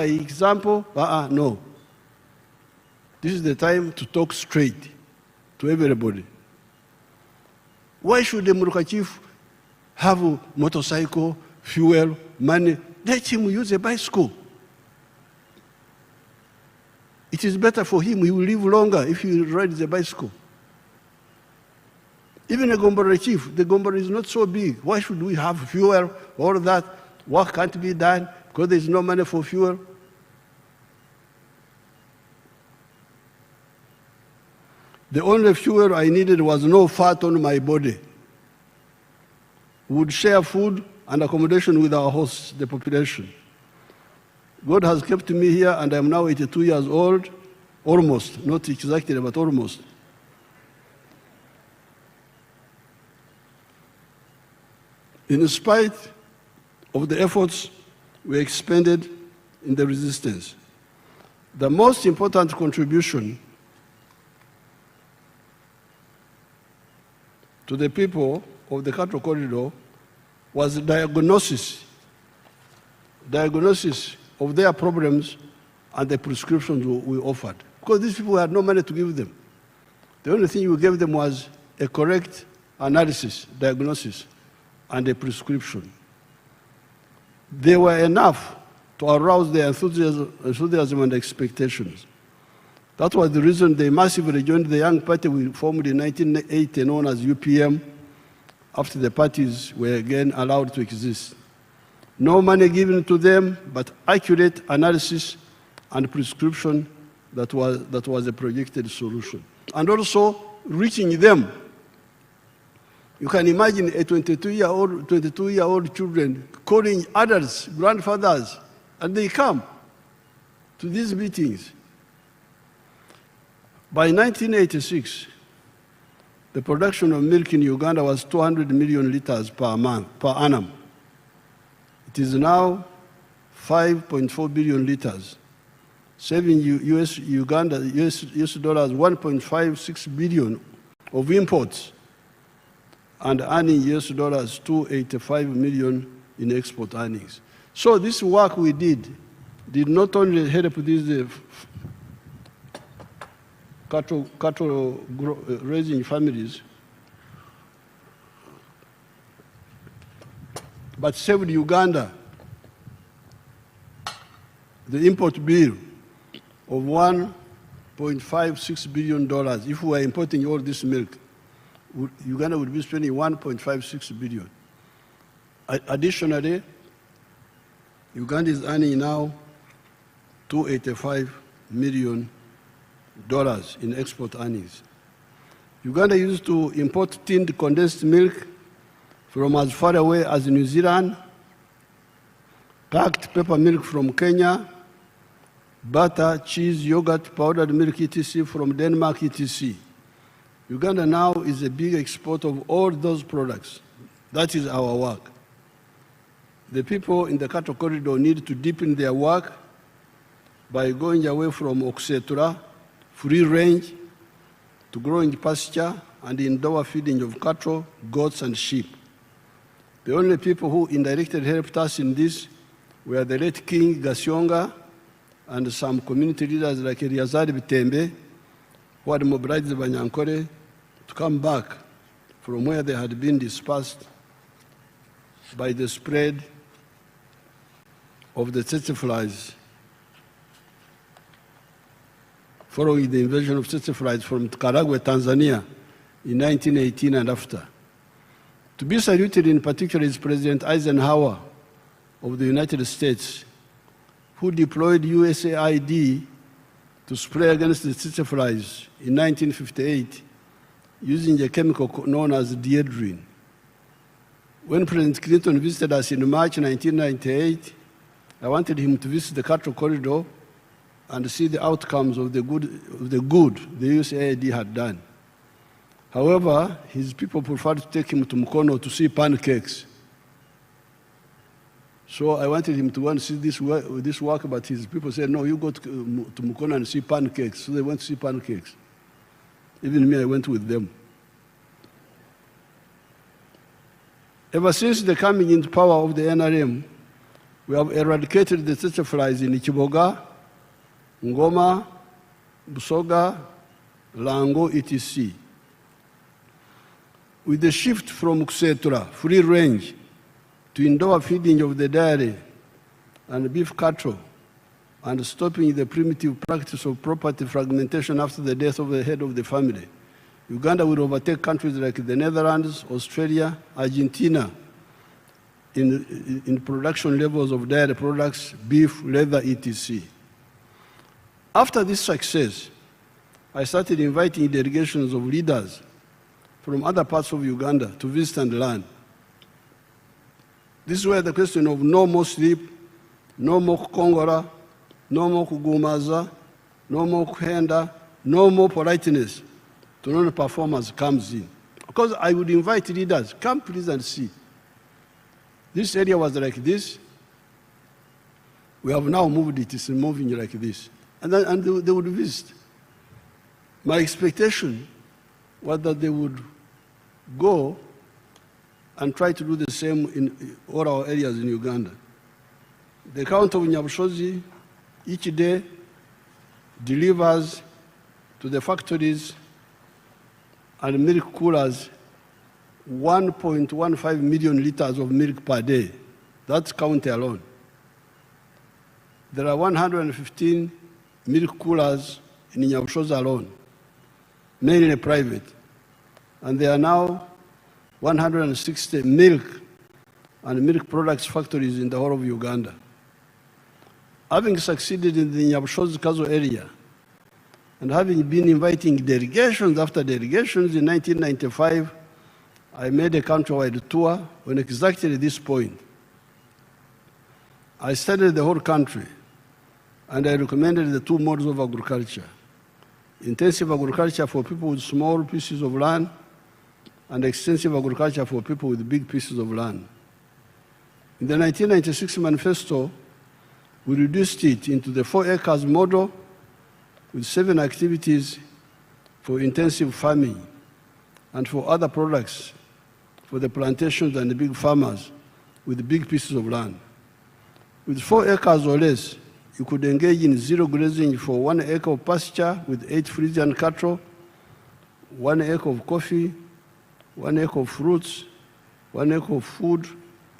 example, no. This is the time to talk straight to everybody. Why should the Muruka chief have a motorcycle, fuel, money? Let him use a bicycle. It is better for him. He will live longer if he rides a bicycle. Even a Gombora chief, the Gombora is not so big. Why should we have fuel, all that? Work can't be done because there's no money for fuel. The only fuel I needed was no fat on my body. We would share food and accommodation with our hosts, the population. God has kept me here, and I'm now 82 years old, almost, not exactly, but almost. In spite of the efforts we expended in the resistance, the most important contribution to the people of the Cattle Corridor was diagnosis of their problems and the prescriptions we offered. Because these people had no money to give them. The only thing we gave them was a correct analysis, diagnosis, and a prescription. They were enough to arouse their enthusiasm and expectations. That was the reason they massively joined the young party we formed in 1980, known as UPM, after the parties were again allowed to exist. No money given to them, but accurate analysis and prescription that was a projected solution. And also reaching them. You can imagine a 22-year-old children calling adults, grandfathers, and they come to these meetings. By 1986, the production of milk in Uganda was 200 million liters per annum. It is now 5.4 billion liters, saving US dollars 1.56 billion of imports and earning US dollars 285 million in export earnings. So this work we did not only help these cattle raising families, but saved Uganda the import bill of $1.56 billion. If we were importing all this milk, Uganda would be spending $1.56 billion. Additionally, Uganda is earning now $285 million in export earnings. Uganda used to import tinned condensed milk from as far away as New Zealand, packed pepper milk from Kenya, butter, cheese, yogurt, powdered milk, etc. from Denmark, etc. Uganda now is a big exporter of all those products. That is our work. The people in the cattle corridor need to deepen their work by going away from oxetura, free range, to growing pasture and indoor feeding of cattle, goats, and sheep. The only people who indirectly helped us in this were the late King Gasyonga and some community leaders like Eliazar Bitembe, who had mobilized the Banyankore to come back from where they had been dispersed by the spread of the tsetse flies following the invasion of tsetse flies from Karagwe, Tanzania in 1918 and after. To be saluted in particular is President Eisenhower of the United States, who deployed USAID to spray against the tsetse flies in 1958 using a chemical known as diedrine. When President Clinton visited us in March 1998, I wanted him to visit the cattle corridor and see the outcomes of the good the USAID had done. However, his people preferred to take him to Mukono to see pancakes. So I wanted him to go and see this work, but his people said, no, you go to Mukono and see pancakes. So they went to see pancakes. Even me, I went with them. Ever since the coming into power of the NRM, We have eradicated the tsetse flies in Kiboga, Ngoma, Busoga, Lango, etc. With the shift from Kusetura, free range, to indoor feeding of the dairy and beef cattle, and stopping the primitive practice of property fragmentation after the death of the head of the family, Uganda will overtake countries like the Netherlands, Australia, Argentina in production levels of dairy products, beef, leather, etc. After this success, I started inviting delegations of leaders from other parts of Uganda to visit and learn. This is where the question of no more sleep, no more kukongora, no more kugumaza, no more kuhenda, no more politeness to non-performers comes in. Because I would invite leaders, come please and see. This area was like this. We have now moved it, it's moving like this. And they would visit. My expectation was that they would go and try to do the same in all our areas in Uganda. The County of Nyabushozi each day delivers to the factories and milk coolers 1.15 million liters of milk per day. That's county alone. There are 115 milk coolers in Nyabushozi alone, mainly private. And there are now 160 milk and milk products factories in the whole of Uganda. Having succeeded in the Nyabushozi-Kazo area, and having been inviting delegations after delegations in 1995, I made a countrywide tour on exactly this point. I studied the whole country, and I recommended the two modes of agriculture: intensive agriculture for people with small pieces of land, and extensive agriculture for people with big pieces of land. In the 1996 manifesto, we reduced it into the 4 acres model with 7 activities for intensive farming and for other products for the plantations and the big farmers with big pieces of land. With 4 acres or less, you could engage in zero grazing for 1 acre of pasture with 8 Frisian cattle, 1 acre of coffee, 1 acre of fruits, 1 acre of food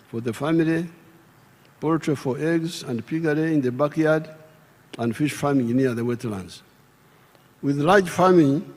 for the family, poultry for eggs and piggery in the backyard, and fish farming near the wetlands. With large farming,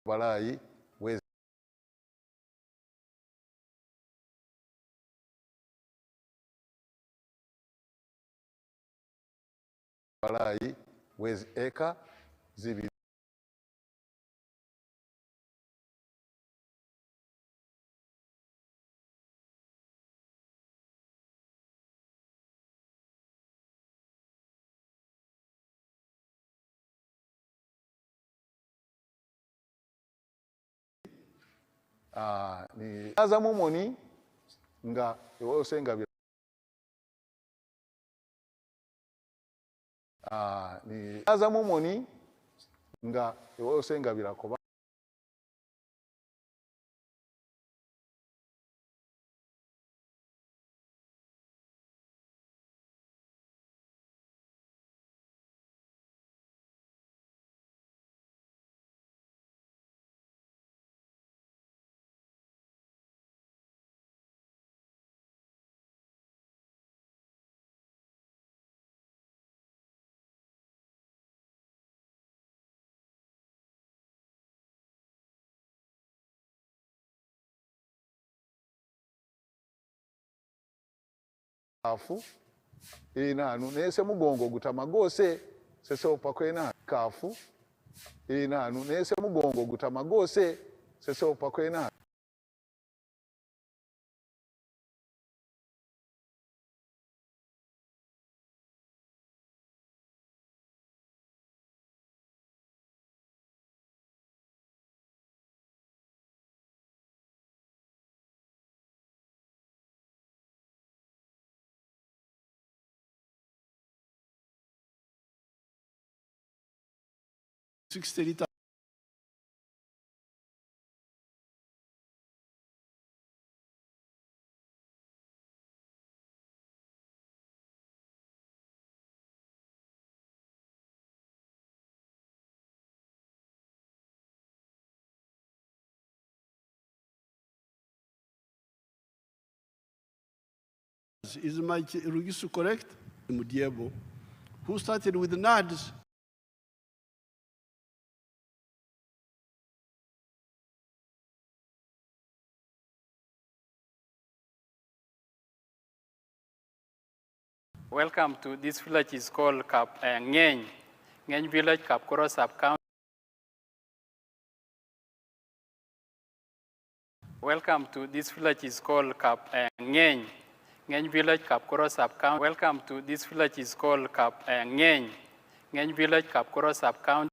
balaayi wezi eka zibiri ni aza mumoni nga ewose nga ni aza mumoni nga ewose nga birakoba kafu inanu nese mugongo gutamagose sese opakwena kafu inanu nese mugongo gutamagose sese opakwena $60,000. Is my Rugisu correct? Mudiebo, who started with the NADS. Welcome to this village is called Ngeny Village, Kapkoro Sub-County. Welcome to this village is called Ngeny Village, Kapkoro Sub-County. Welcome to this village is called Ngeny Village, Kapkoro Sub-County.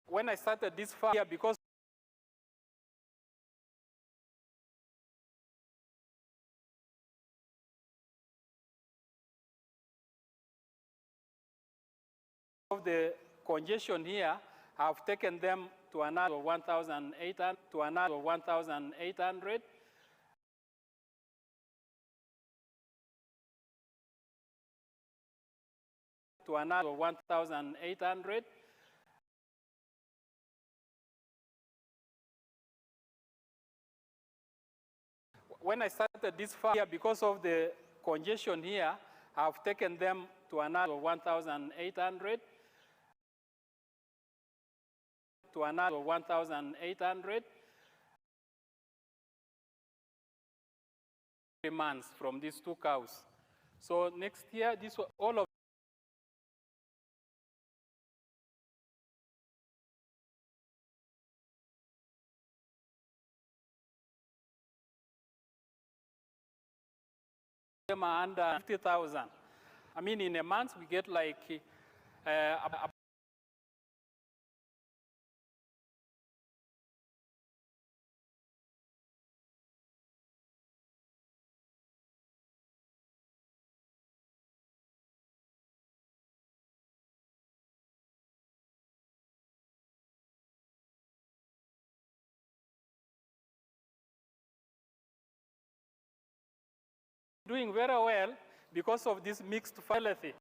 When I started this farm here, because of the congestion here, I've taken them to another 1,800 to another 1,800. To another 1,800. When I started this farm here, because of the congestion here, I've taken them to another 1,800. To another 1,800. 3 months from these 2 cows. So next year, all of them are under 50,000. I mean, in a month, we get like doing very well because of this mixed fallacy.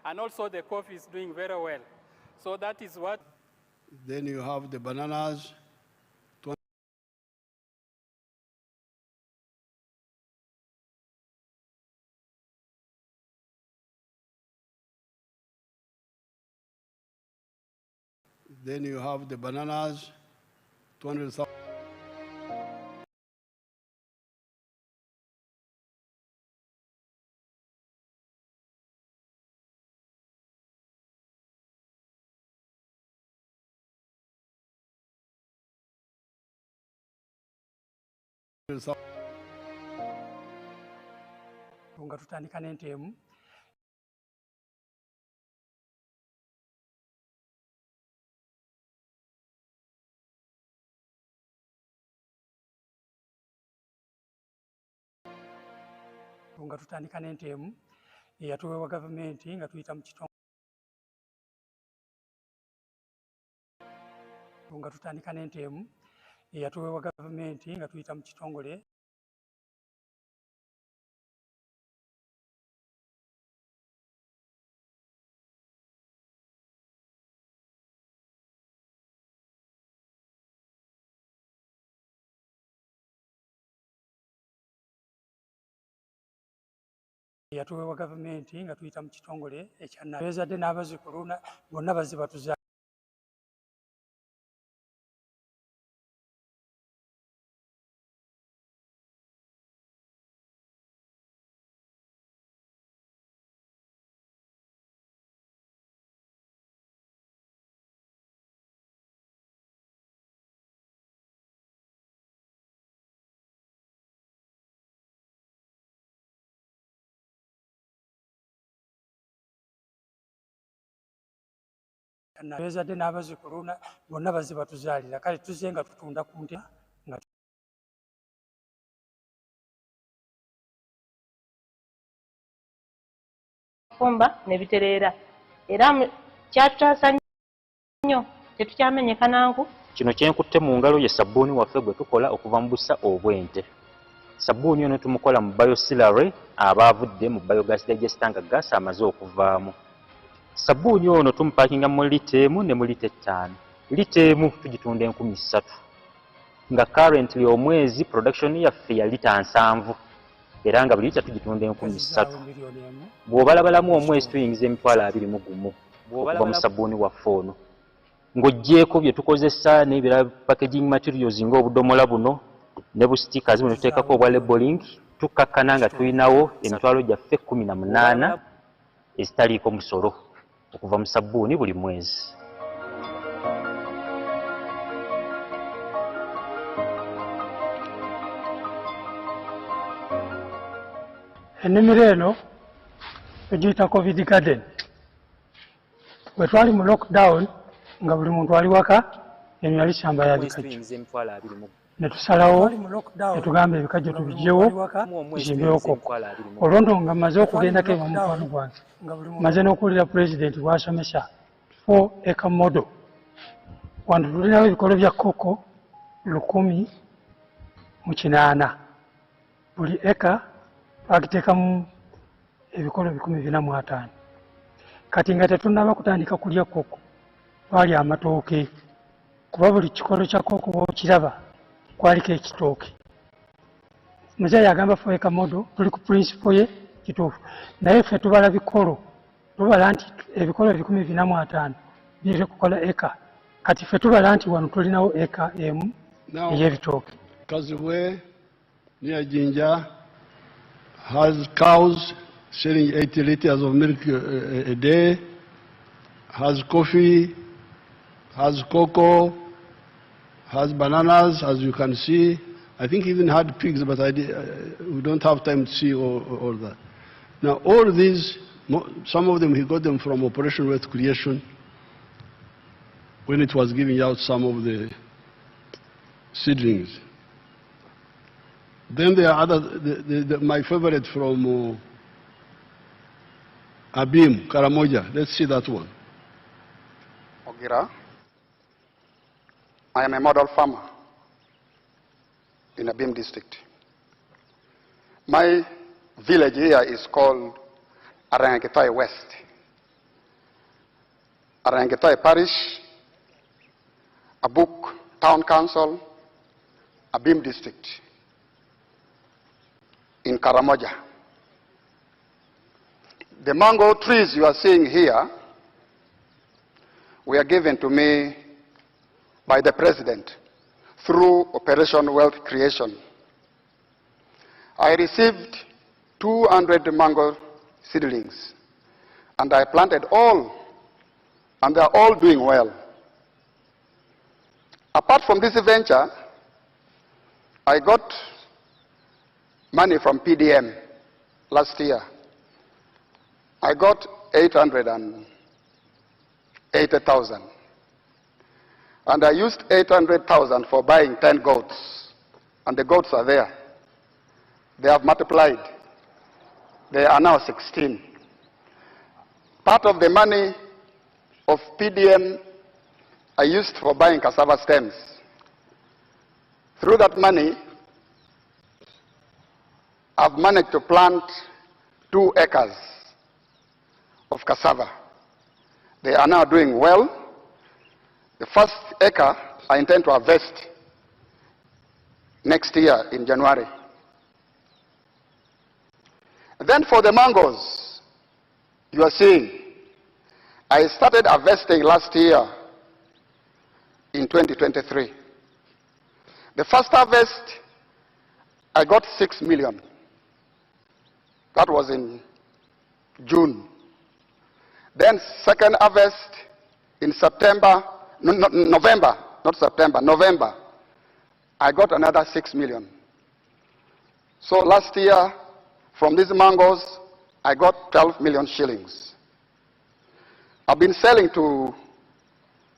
And also the coffee is doing very well. So that is what. Then you have the bananas. Then you have the bananas, 200,000. Nga tutandika n'entemu eyatuweebwa gavumenti nga tuyita mu kitongole ekyannabezadde n'abazzukulu bonna bazze batuza bezadde n'abazzukulu bonna bazze batuzaalira kale tuzze nga tutunda ku nte nga fumba ne bitereera era kyatutaasa nnyo tetukyamenyeka nangu. Kino kyenkutte mu ngalo ye sabbuuni waffe gwe tukola okuva mu busa obw'ente. Sabbuuni ono tumukola mu biosilary aba avudde mu biogas digester nga gaasi amaze okuvaamu. Sabbuuni ono tumupakinga mu lita emu ne mu lita 5. Lita emu tugitunda 3,000 nga currently omwezi production yaffe ya lita 7 era nga buli lita tugitunda 3,000. Bw'obalabalamu omwezi tuyingiza 21,000 okuva mu sabbuuni waffe ono. Ng'oggyeko bye tukozesa n'ebirala packaging materials ng'obudomola buno ne bu stickers buno tuteekako obwa labeling, tukkakkana nga tulinawo emitwalo gyaffe 18 ezitaliiko musolo okuva mu sabbuuni buli mwezi. ennimiro eno egiyita covid garden bwe twali mu lockdown nga buli muntu ali waka eno yali ssamba yabika ne tusalawo ne tugamba ebikajjo tubigyewo tuzimbewo koko. Olwondo nga mmaze okugendako eba mukwano gwange mmaze n'okuwulira pulezidenti bw'asomesa 4 acre model. Wano tulinawo ebikolo bya koko 1,800. Buli eka twagiteekamu ebikolo 405. Kati nga tetunnaba kutandika kulya koko twali amatooke kuba buli kikolo kya koko bw'okiraba kwaliko ekitooke. Muzeeyi agamba 4 acre model tuli ku principle ye kituufu, naye ffe tubala bikolo, tubala nti ebikolo 405 biri kukola eka. Kati ffe tubala nti wano tulinawo eka emu ey'ebitooke. Kazibwe near Jinja has cows selling 80 liters of milk a day, has coffee, has cocoa, has bananas, as you can see. I think even had pigs, but we don't have time to see all that. Now, all these, some of them, he got them from Operation Wealth Creation when it was giving out some of the seedlings. Then there are other, my favorite from Abim, Karamoja. Let's see that one. Ogira. I am a model farmer in Abim district. My village here is called Arangetai West. Arangetai Parish, Abuk Town Council, Abim district in Karamoja. The mango trees you are seeing here were given to me by the President through Operation Wealth Creation. I received 200 mango seedlings and I planted all, and they are all doing well. Apart from this venture, I got money from PDM last year. I got 880,000. And I used 800,000 for buying 10 goats. And the goats are there. They have multiplied. They are now 16. Part of the money of PDM I used for buying cassava stems. Through that money, I've managed to plant 2 acres of cassava. They are now doing well. The first acre I intend to harvest next year in January. Then for the mangoes, you are seeing, I started harvesting last year in 2023. The first harvest, I got 6 million. That was in June. Then second harvest in September, November, not September, November, I got another 6 million. So last year, from these mangoes, I got 12 million shillings. I've been selling to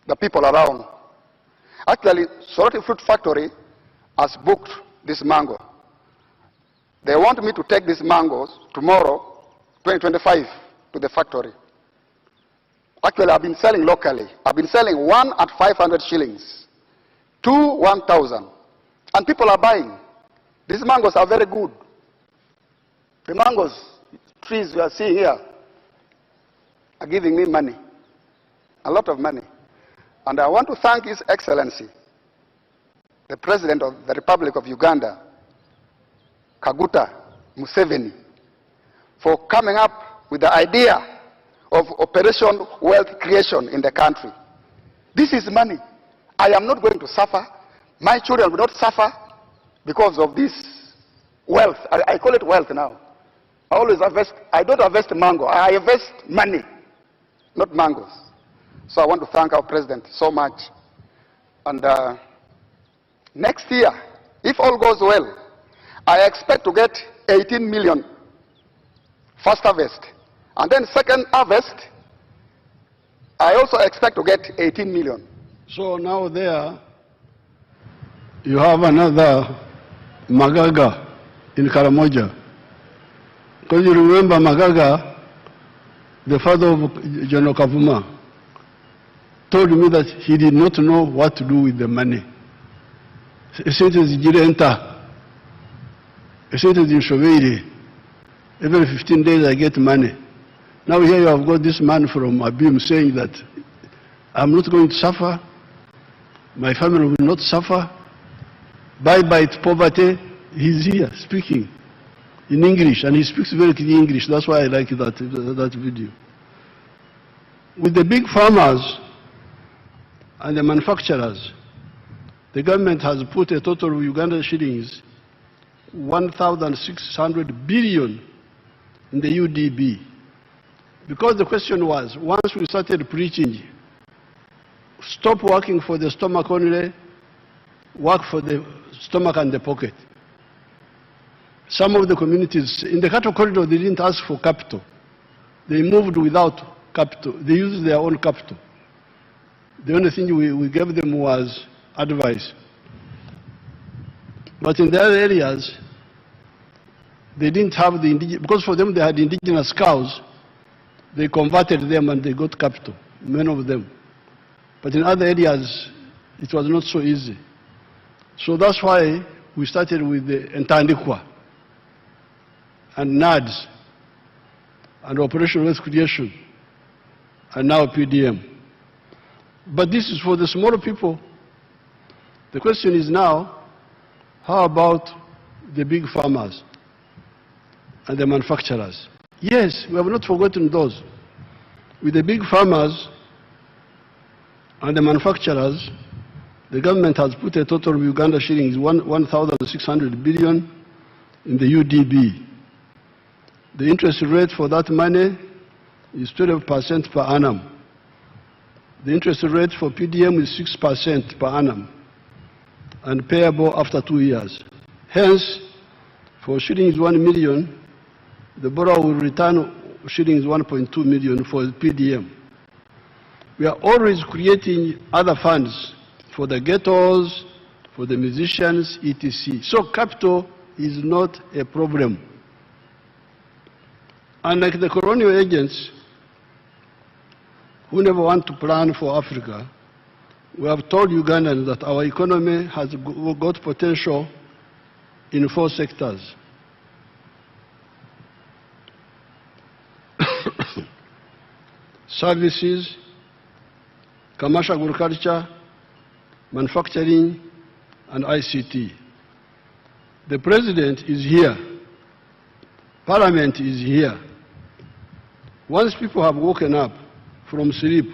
the people around. Actually, Soroti Fruit Factory has booked this mango. They want me to take these mangoes tomorrow, 2025, to the factory. Actually, I've been selling locally. I've been selling 1 at 500 shillings, 2 1,000, and people are buying. These mangoes are very good. The mangoes, trees you are seeing here, are giving me money, a lot of money. And I want to thank His Excellency, the President of the Republic of Uganda, Kaguta Museveni, for coming up with the idea of Operation Wealth Creation in the country. This is money. I am not going to suffer. My children will not suffer because of this wealth. I call it wealth now. I always harvest, I don't harvest mango, I harvest money, not mangoes. So I want to thank our President so much. And next year, if all goes well, I expect to get 18 million first harvest. And then second harvest, I also expect to get 18 million. So now there, you have another Magaga in Karamoja. Because you remember Magaga, the father of General Kavuma, told me that he did not know what to do with the money. He said to the Jirenta, he said to the Shoveri, every 15 days I get money. Now here you have got this man from Abim saying that I'm not going to suffer, my family will not suffer, bye-bye to poverty. He's here speaking in English, and he speaks very clear English. That's why I like that video. With the big farmers and the manufacturers, the government has put a total of Uganda shillings 1,600 billion in the UDB. Because the question was, once we started preaching, stop working for the stomach only, work for the stomach and the pocket. Some of the communities, in the cattle corridor, they didn't ask for capital. They moved without capital. They used their own capital. The only thing we gave them was advice. But in the other areas, they didn't have the indigenous, because for them they had indigenous cows, they converted them and they got capital, many of them. But in other areas, it was not so easy. So that's why we started with the Entandikwa and NADS and Operation Wealth Creation and now PDM. But this is for the smaller people. The question is now, how about the big farmers and the manufacturers? Yes, we have not forgotten those. With the big farmers and the manufacturers, the government has put a total of Uganda shillings 1,600 billion in the UDB. The interest rate for that money is 12% per annum. The interest rate for PDM is 6% per annum and payable after 2 years. Hence, for shillings 1 million, the borrower will return shillings 1.2 million for PDM. We are always creating other funds for the ghettos, for the musicians, etc. So capital is not a problem. Unlike the colonial agents who never want to plan for Africa, we have told Ugandans that our economy has got potential in 4 sectors. Services, commercial agriculture, manufacturing, and ICT. The President is here. Parliament is here. Once people have woken up from sleep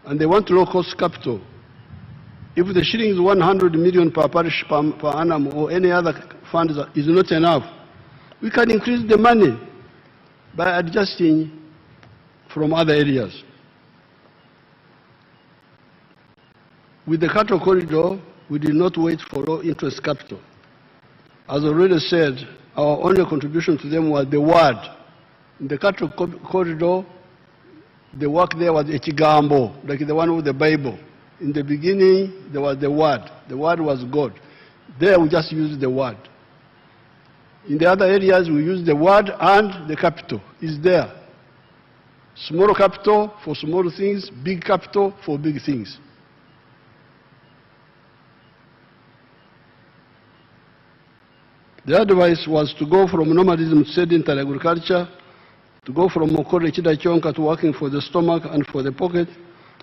and they want low-cost capital, if the shillings 100 million per parish per annum or any other fund is not enough, we can increase the money by adjusting from other areas. With the cattle corridor, we did not wait for low-interest capital. As already said, our only contribution to them was the word. In the cattle corridor, the work there was ekigambo, like the one with the Bible. In the beginning, there was the word. The word was God. There we just used the word. In the other areas, we use the word and the capital is there. Small capital for small things, big capital for big things. The advice was to go from nomadism to sedentary agriculture, to go from Mokore Chidachonka to working for the stomach and for the pocket,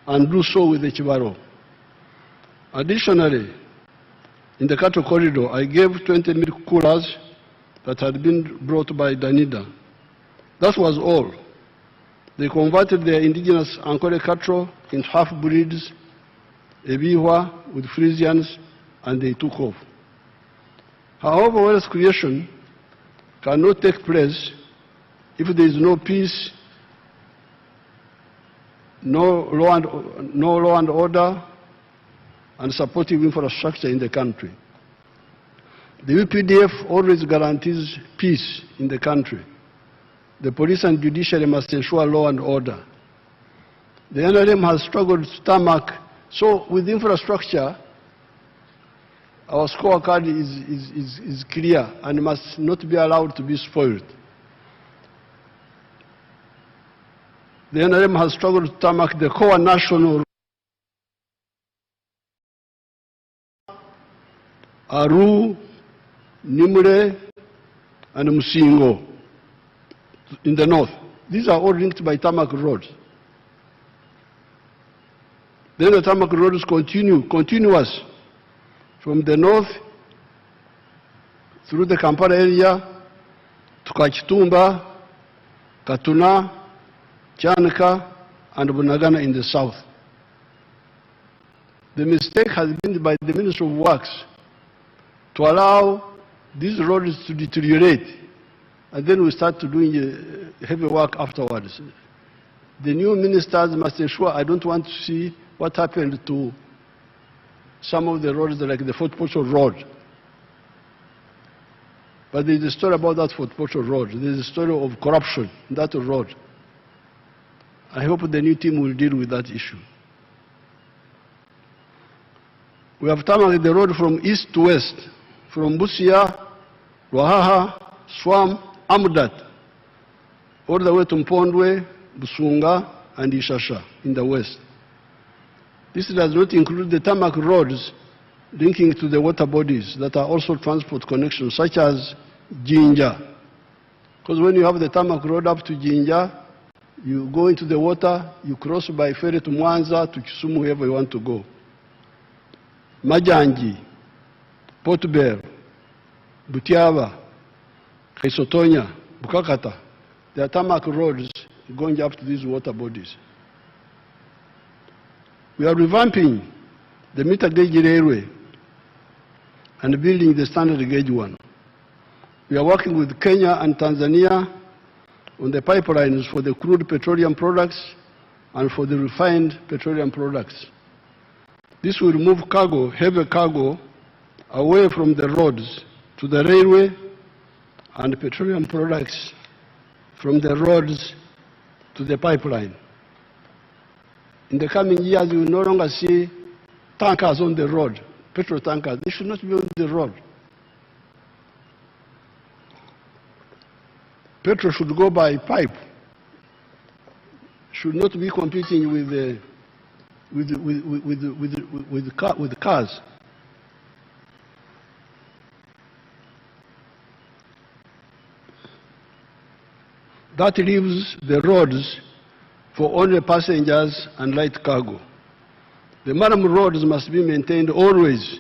and do so with the Chibaro. Additionally, in the cattle corridor, I gave 20 milk coolers that had been brought by Danida. That was all. They converted their indigenous Ankole cattle into half-breeds, Ebiwa with Frisians, and they took off. However, wealth creation cannot take place if there is no peace, no law and order, and supportive infrastructure in the country. The UPDF always guarantees peace in the country. The police and judiciary must ensure law and order. The NRM has struggled to tarmac, so with infrastructure, Our scorecard is clear and must not be allowed to be spoiled. The NRM has struggled to tarmac the core national Aru, Nimure, and Musingo in the north. These are all linked by tarmac roads. Then the tarmac roads continuous from the north through the Kampala area to Kachitumba, Katuna, Chanaka, and Bunagana in the south. The mistake has been by the Ministry of Works to allow these roads to deteriorate, and then we start to doing heavy work afterwards. The new ministers must ensure, I don't want to see what happened to some of the roads like the Fort Portal Road. But there is a story about that Fort Portal Road. There is a story of corruption in that road. I hope the new team will deal with that issue. We have tarmacked the road from east to west, from Busia, Ruahaha, Swam, Amudat, all the way to Mpondwe, Busunga, and Ishasha in the west. This does not include the tarmac roads linking to the water bodies that are also transport connections, such as Jinja. Because when you have the tarmac road up to Jinja, you go into the water, you cross by ferry to Mwanza, to Kisumu, wherever you want to go. Majanji, Port Bell, Butiaba, Kaisotonya, Bukakata, there are tarmac roads going up to these water bodies. We are revamping the meter gauge railway and building the standard gauge one. We are working with Kenya and Tanzania on the pipelines for the crude petroleum products and for the refined petroleum products. This will move cargo, heavy cargo, away from the roads to the railway, and petroleum products from the roads to the pipeline. In the coming years, you will no longer see tankers on the road, petrol tankers. They should not be on the road. Petrol should go by pipe, should not be competing with cars. That leaves the roads for only passengers and light cargo. The Maram roads must be maintained always.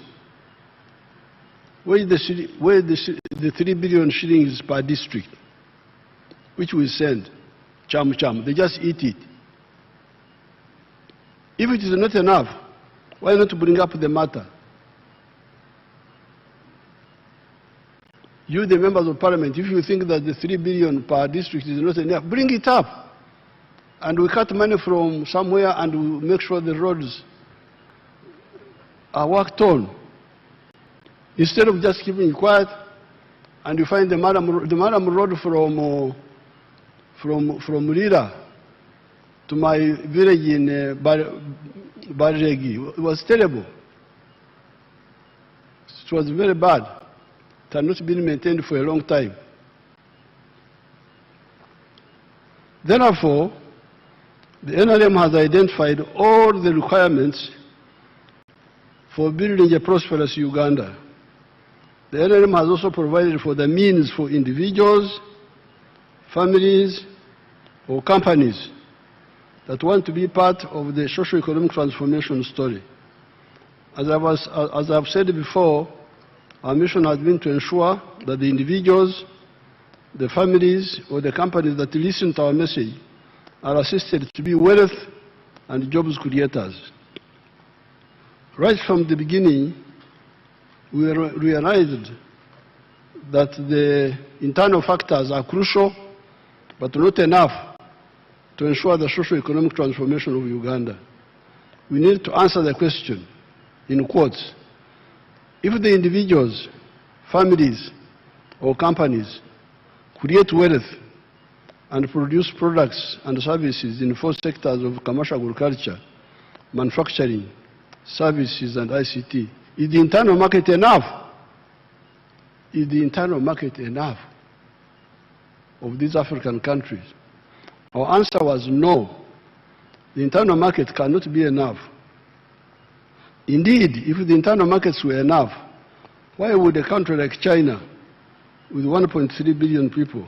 Where the 3 billion shillings per district, which we send, cham, they just eat it. If it is not enough, why not bring up the matter? You, the members of parliament, if you think that the 3 billion per district is not enough, bring it up. And we cut money from somewhere and we make sure the roads are worked on. Instead of just keeping it quiet, and you find the Maram road from Lira to my village in Barregi, it was terrible. It was very bad. It had not been maintained for a long time. Therefore, the NRM has identified all the requirements for building a prosperous Uganda. The NRM has also provided for the means for individuals, families, or companies that want to be part of the socio-economic transformation story. As I've said before, our mission has been to ensure that the individuals, the families, or the companies that listen to our message are assisted to be wealth and jobs creators. Right from the beginning, we realized that the internal factors are crucial, but not enough to ensure the socio-economic transformation of Uganda. We need to answer the question, in quotes, if the individuals, families, or companies create wealth and produce products and services in 4 sectors of commercial agriculture, manufacturing, services, and ICT, Is the internal market enough? Is the internal market enough of these African countries? Our answer was no. The internal market cannot be enough. Indeed, if the internal markets were enough, why would a country like China, with 1.3 billion people,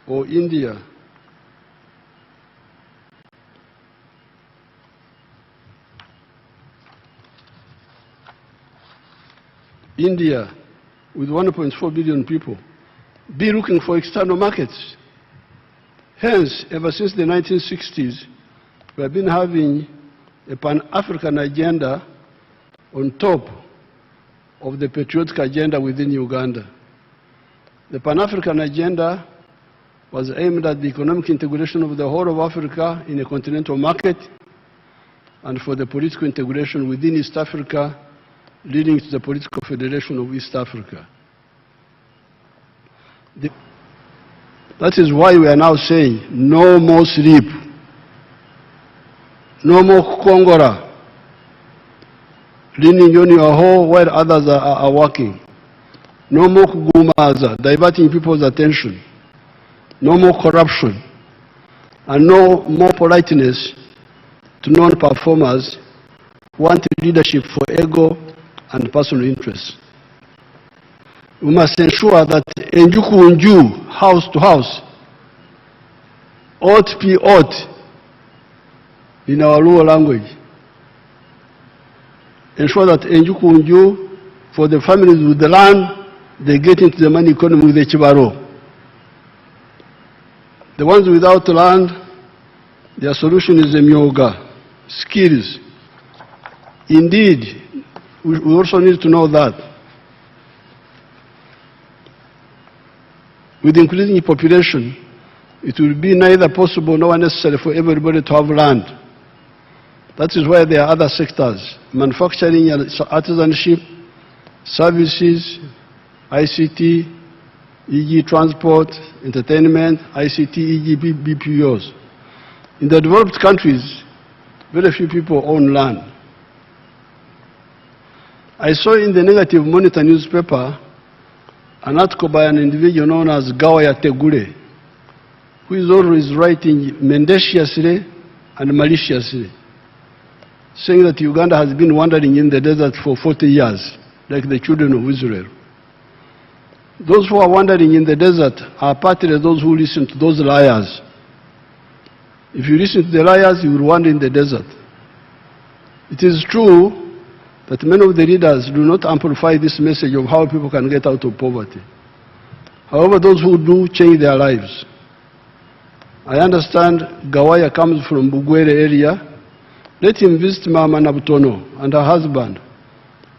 or India, with 1.4 billion people, be looking for external markets? Hence, ever since the 1960s, we have been having a Pan-African agenda on top of the patriotic agenda within Uganda. The Pan-African agenda was aimed at the economic integration of the whole of Africa in a continental market and for the political integration within East Africa, leading to the political federation of East Africa. That is why we are now saying no more sleep, no more Kongora, leaning on your hoe while others are working. No more Kugumaza, diverting people's attention. No more corruption. And no more politeness to non-performers who want leadership for ego and personal interests. We must ensure that Enjuku Unju, house to house, ought be ought in our Luo language. Ensure that Enjuku Unju, for the families with the land, they get into the money economy with the Chibaro. The ones without land, their solution is the Myoga, skills. Indeed, we also need to know that with increasing population, it will be neither possible nor necessary for everybody to have land. That is why there are other sectors, manufacturing and artisanship, services, ICT, e.g. transport, entertainment, ICT, e.g. BPOs. In the developed countries, very few people own land. I saw in the Negative Monitor newspaper an article by an individual known as Gawaya Tegure, who is always writing mendaciously and maliciously, saying that Uganda has been wandering in the desert for 40 years, like the children of Israel. Those who are wandering in the desert are partly those who listen to those liars. If you listen to the liars, you will wander in the desert. It is true that many of the leaders do not amplify this message of how people can get out of poverty. However, those who do change their lives. I understand Gawaya comes from Bugwere area. Let him visit Mama Nabutono and her husband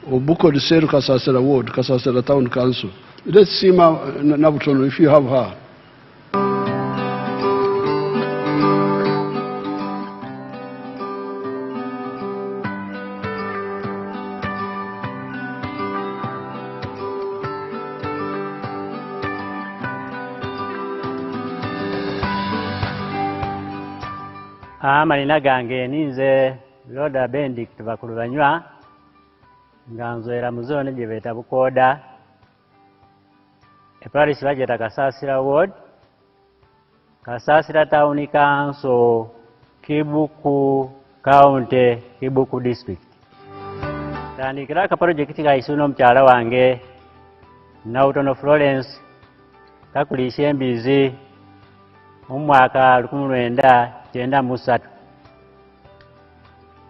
of Buko de Seru Kasasera Ward, Kasasera Town Council. Let's see Mama Nabutono if you have her. Amalina gange ninze Loda Benedict Bakulubanywa nga nzoera mu zone gye beeta Bukoda parish bageta Kasasira Ward, Kasasira Town Council, Kibuku County, Kibuku District. Tandikira aka project ka isuno mukyala wange Nautono Florence kakulisha embizi mu mwaka 1993.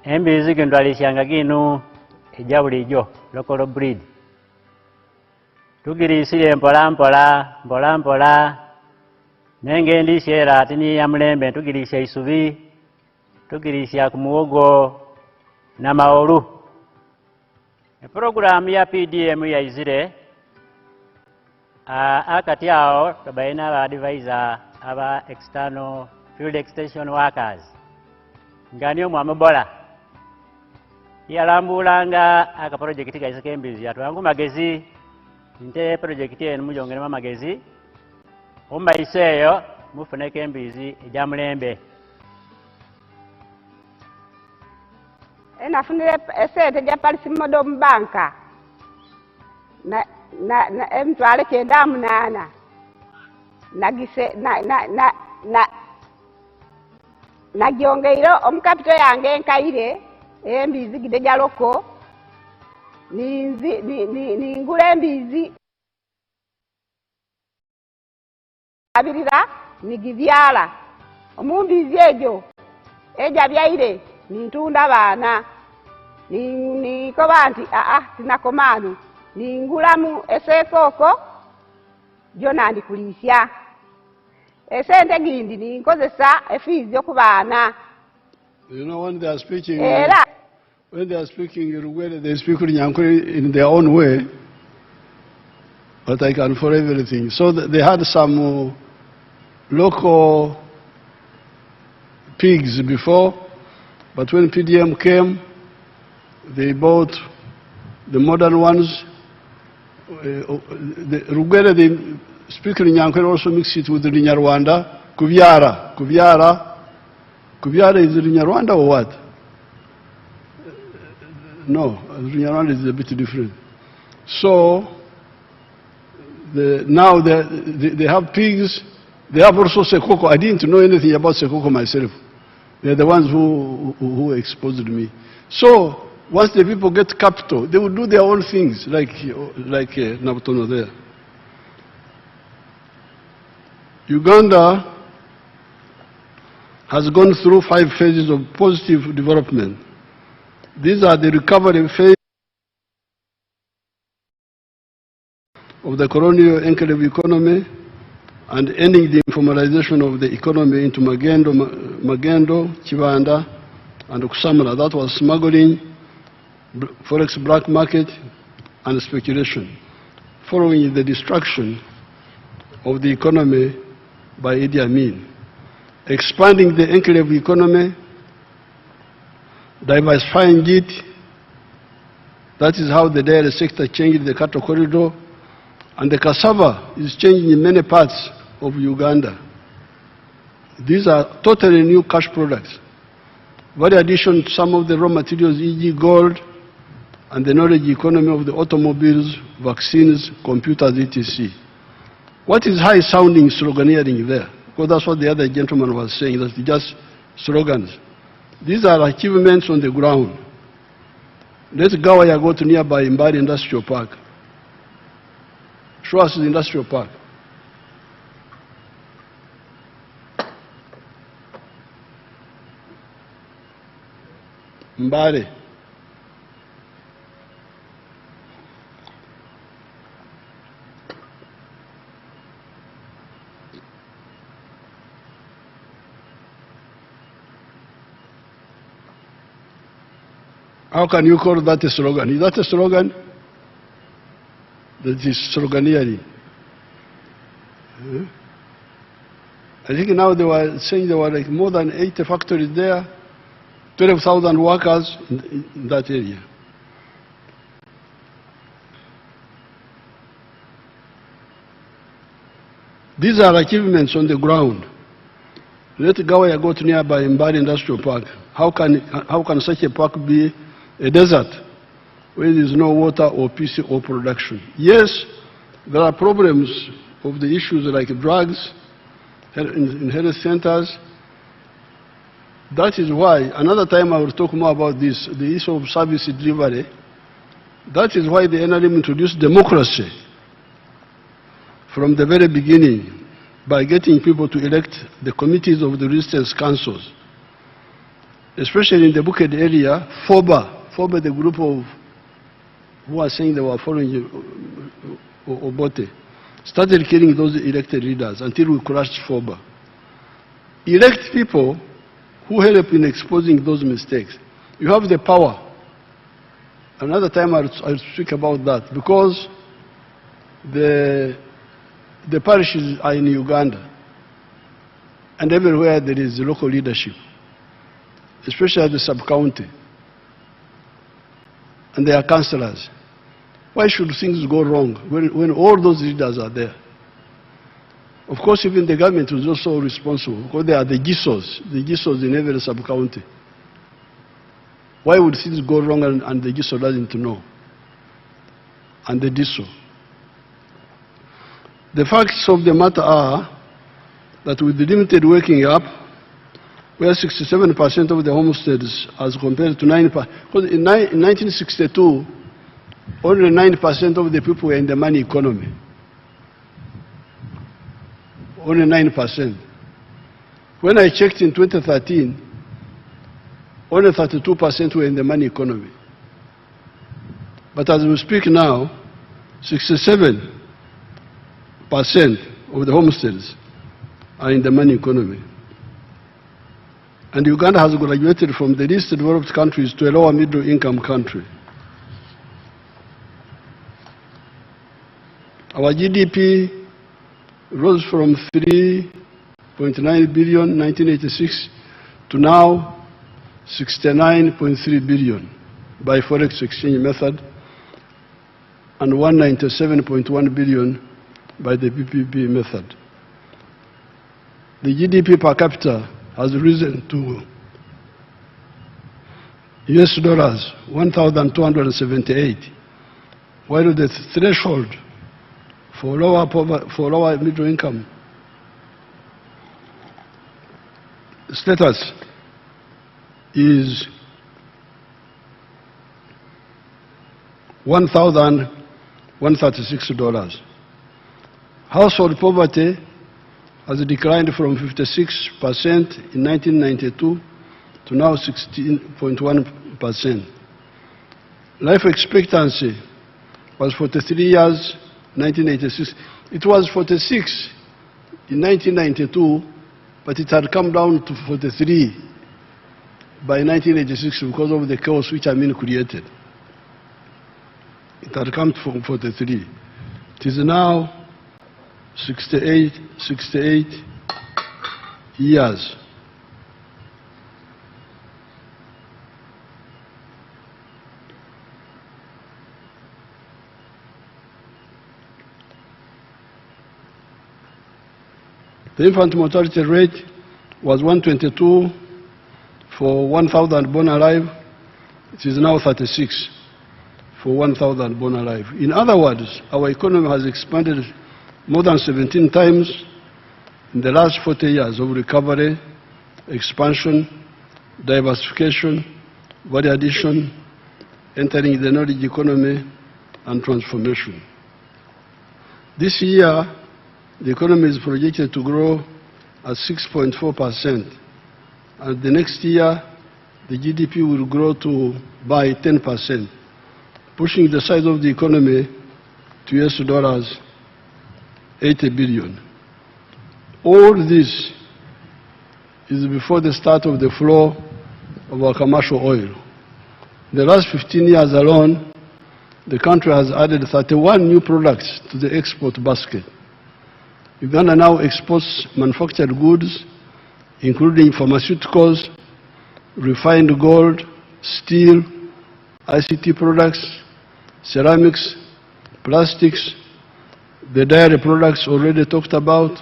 Embizi gino twalishanga gino ejja bulijjo local breed. Tugirisire mpola mpola nenge ndishera ati ni ya mulembe tugirisha isubi, tugirisha ku muwogo na maolu. Program ya PDM ya izire akati yao tabaina ba advisor aba external field extension workers nganyo mwamubola yalambulanga aka project ka isake embizi atwangu magezi nte project eno mujongera magezi omaiseyo mufuneke embizi eja mulembe. nafunire esente ja palisi modo mbanka na emitwalo 98 nagise nagyongeire omukapito yange enkaire embizi gide jaloko ningula embizi abirira nigivyala omumbizi ejo eja byaire nintunda baana nikoba nti tinakomanu ningulamu esefoko jona ndikulisya esente gindi ninkozesa efizi okubaana. You know, when they are speaking, Rugwele, they speak Nyankore in their own way, but I can for everything. So they had some local pigs before, but when PDM came, they bought the modern ones. The Rugwele, they speak Nyankore, also mix it with the Nyarwanda. Kuvyara is Nyarwanda or what? No, Nyarwanda is a bit different. So now they have pigs. They have also sekoko. I didn't know anything about sekoko myself. They're the ones who exposed me. So once the people get capital, they will do their own things, like Nabutono there. Uganda has gone through 5 phases of positive development. These are the recovery phase of the colonial enclave economy and ending the informalization of the economy into Magendo, Chibanda, and Kusamala. That was smuggling, forex black market, and speculation, following the destruction of the economy by Idi Amin. Expanding the enclave economy, diversifying it. That is how the dairy sector changed the cattle corridor, and the cassava is changing in many parts of Uganda. These are totally new cash products. Very addition to some of the raw materials, e.g. gold, and the knowledge economy of the automobiles, vaccines, computers, etc. What is high-sounding sloganeering there? Because that's what the other gentleman was saying, that's just slogans. These are achievements on the ground. Let's go to nearby Mbari Industrial Park. Show us the industrial park. Mbari. How can you call that a slogan? Is that a slogan? That is sloganeering. I think now they were saying there were like more than 80 factories there, 12,000 workers in that area. These are achievements on the ground. Let Gawaya go to nearby Mbari Industrial Park. How can such a park be a desert where there is no water or peace or production? Yes, there are problems of the issues like drugs in health centers. That is why, another time I will talk more about this, the issue of service delivery. That is why the NRM introduced democracy from the very beginning by getting people to elect the committees of the resistance councils. Especially in the Buked area, FOBA, the group of who are saying they were following Obote, started killing those elected leaders until we crushed FOBA. Elect people who help in exposing those mistakes. You have the power. Another time I'll speak about that, because the parishes are in Uganda, and everywhere there is local leadership, especially at the sub-county. And they are councillors. Why should things go wrong when all those leaders are there? Of course, even the government is also responsible, because they are the GISOs in every sub-county. Why would things go wrong and the GISO doesn't know? And they did so. The facts of the matter are that with the limited waking up, where 67% of the homesteads as compared to 9%, because in 1962, only 9% of the people were in the money economy. Only 9%. When I checked in 2013, only 32% were in the money economy. But as we speak now, 67% of the homesteads are in the money economy. And Uganda has graduated from the least developed countries to a lower middle income country. Our GDP rose from 3.9 billion in 1986 to now 69.3 billion by forex exchange method and 197.1 billion by the PPP method. The GDP per capita has risen to US dollars 1,278, while the threshold for lower middle income status is $1,136. Household poverty has declined from 56% in 1992 to now 16.1%. Life expectancy was 43 years in 1986. It was 46 in 1992, but it had come down to 43 by 1986 because of the chaos which Amin created. It had come from 43. It is now 68 years. The infant mortality rate was 122 for 1,000 born alive. It is now 36 for 1,000 born alive. In other words, our economy has expanded more than 17 times in the last 40 years of recovery, expansion, diversification, value addition, entering the knowledge economy, and transformation. This year, the economy is projected to grow at 6.4%, and the next year, the GDP will grow by 10%, pushing the size of the economy to US dollars 80 billion. All this is before the start of the flow of our commercial oil. In the last 15 years alone, the country has added 31 new products to the export basket. Uganda now exports manufactured goods, including pharmaceuticals, refined gold, steel, ICT products, ceramics, plastics, the dairy products already talked about.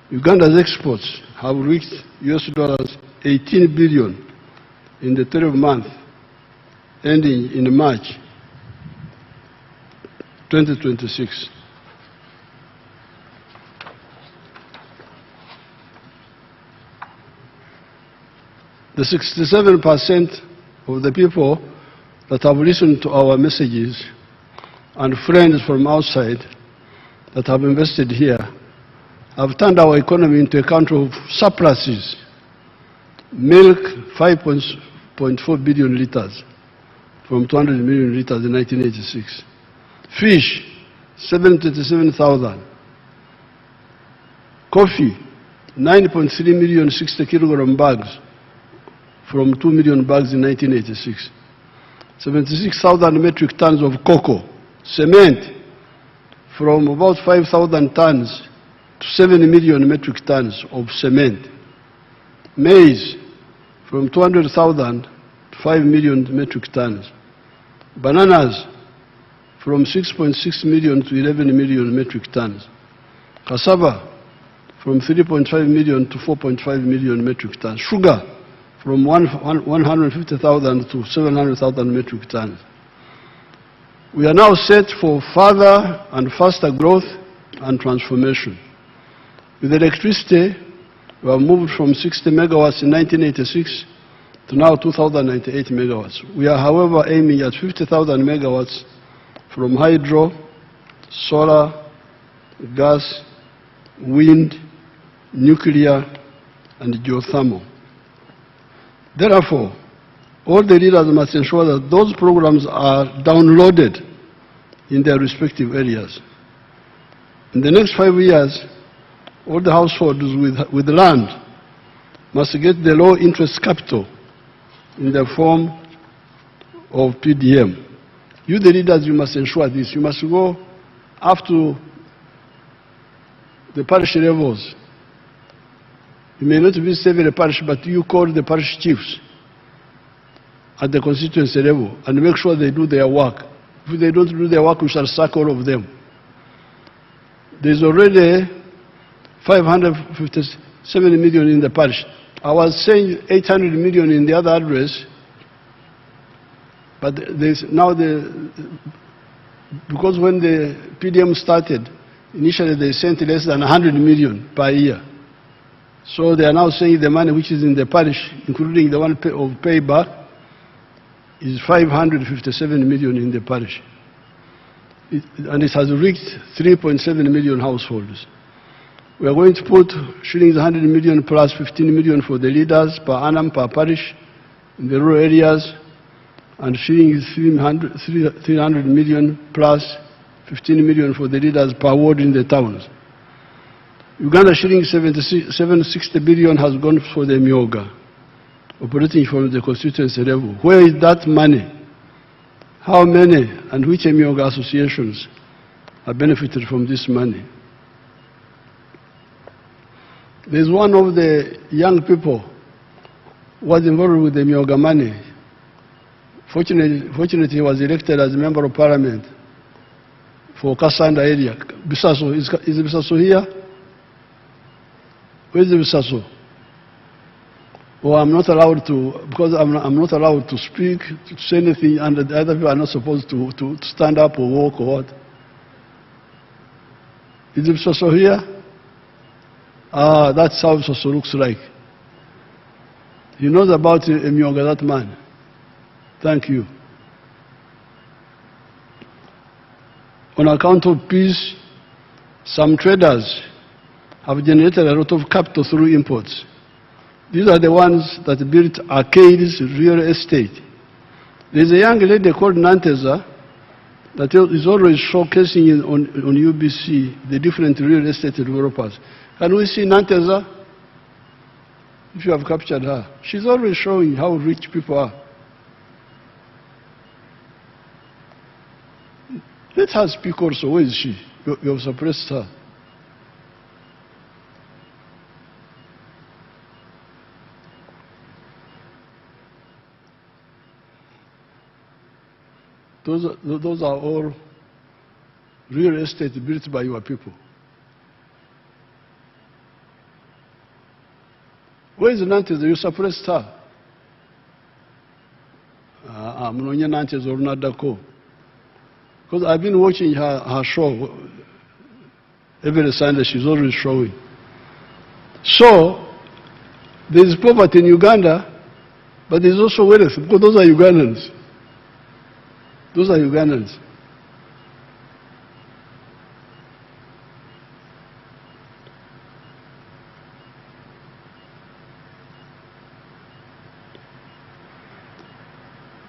Uganda's exports have reached US dollars 18 billion in the 12 months ending in March 2026. The 67% of the people that have listened to our messages and friends from outside that have invested here have turned our economy into a country of surpluses. Milk, 5.4 billion liters from 200 million liters in 1986. Fish, 727,000. Coffee, 9.3 million 60 kilogram bags from 2 million bags in 1986. 76,000 metric tons of cocoa. Cement, from about 5,000 tons to 7 million metric tons of cement. Maize, from 200,000 to 5 million metric tons. Bananas, from 6.6 million to 11 million metric tons. Cassava, from 3.5 million to 4.5 million metric tons. Sugar, from 150,000 to 700,000 metric tons. We are now set for further and faster growth and transformation. With electricity, we have moved from 60 megawatts in 1986 to now 2,098 megawatts. We are, however, aiming at 50,000 megawatts from hydro, solar, gas, wind, nuclear, and geothermal. Therefore, all the leaders must ensure that those programs are downloaded in their respective areas. In the next 5 years, all the households with land must get the low-interest capital in the form of PDM. You, the leaders, you must ensure this. You must go up to the parish levels. You may not visit every parish, but you call the parish chiefs at the constituency level and make sure they do their work. If they don't do their work, we shall sack all of them. There's already 557 million in the parish. I was saying 800 million in the other address, but there's now because when the PDM started, initially they sent less than 100 million per year. So they are now saying the money which is in the parish, including the one of payback, is 557 million in the parish. And it has reached 3.7 million households. We are going to put shillings 100 million plus 15 million for the leaders per annum per parish in the rural areas, and shillings 300 million plus 15 million for the leaders per ward in the towns. Uganda shillings 760 billion has gone for the Myoga, operating from the constituency level. Where is that money? How many and which Myoga associations have benefited from this money? There's one of the young people who was involved with the Myoga money. Fortunately, he was elected as a member of parliament for Kasanda area. Bisaso, is Bisaso here? Where is the Bisaso? Oh, I'm not allowed to, because I'm not allowed to speak, to say anything, and the other people are not supposed to stand up or walk or what. Is the Bisaso here? Ah, that's how Bisaso looks like. He knows about Myoga, that man. Thank you. On account of peace, some traders have generated a lot of capital through imports. These are the ones that built Arcade's real estate. There's a young lady called Nanteza that is always showcasing on UBC the different real estate developers. Can we see Nanteza? If you have captured her. She's always showing how rich people are. Let her speak also. Where is she? You have suppressed her. Those are all real estate built by your people. Where is Nantes? You suppressed her. I'm not Nantes or Nadako. Because I've been watching her show every Sunday. She's always showing. So, there is poverty in Uganda, but there's also wealth, because those are Ugandans. Those are Ugandans.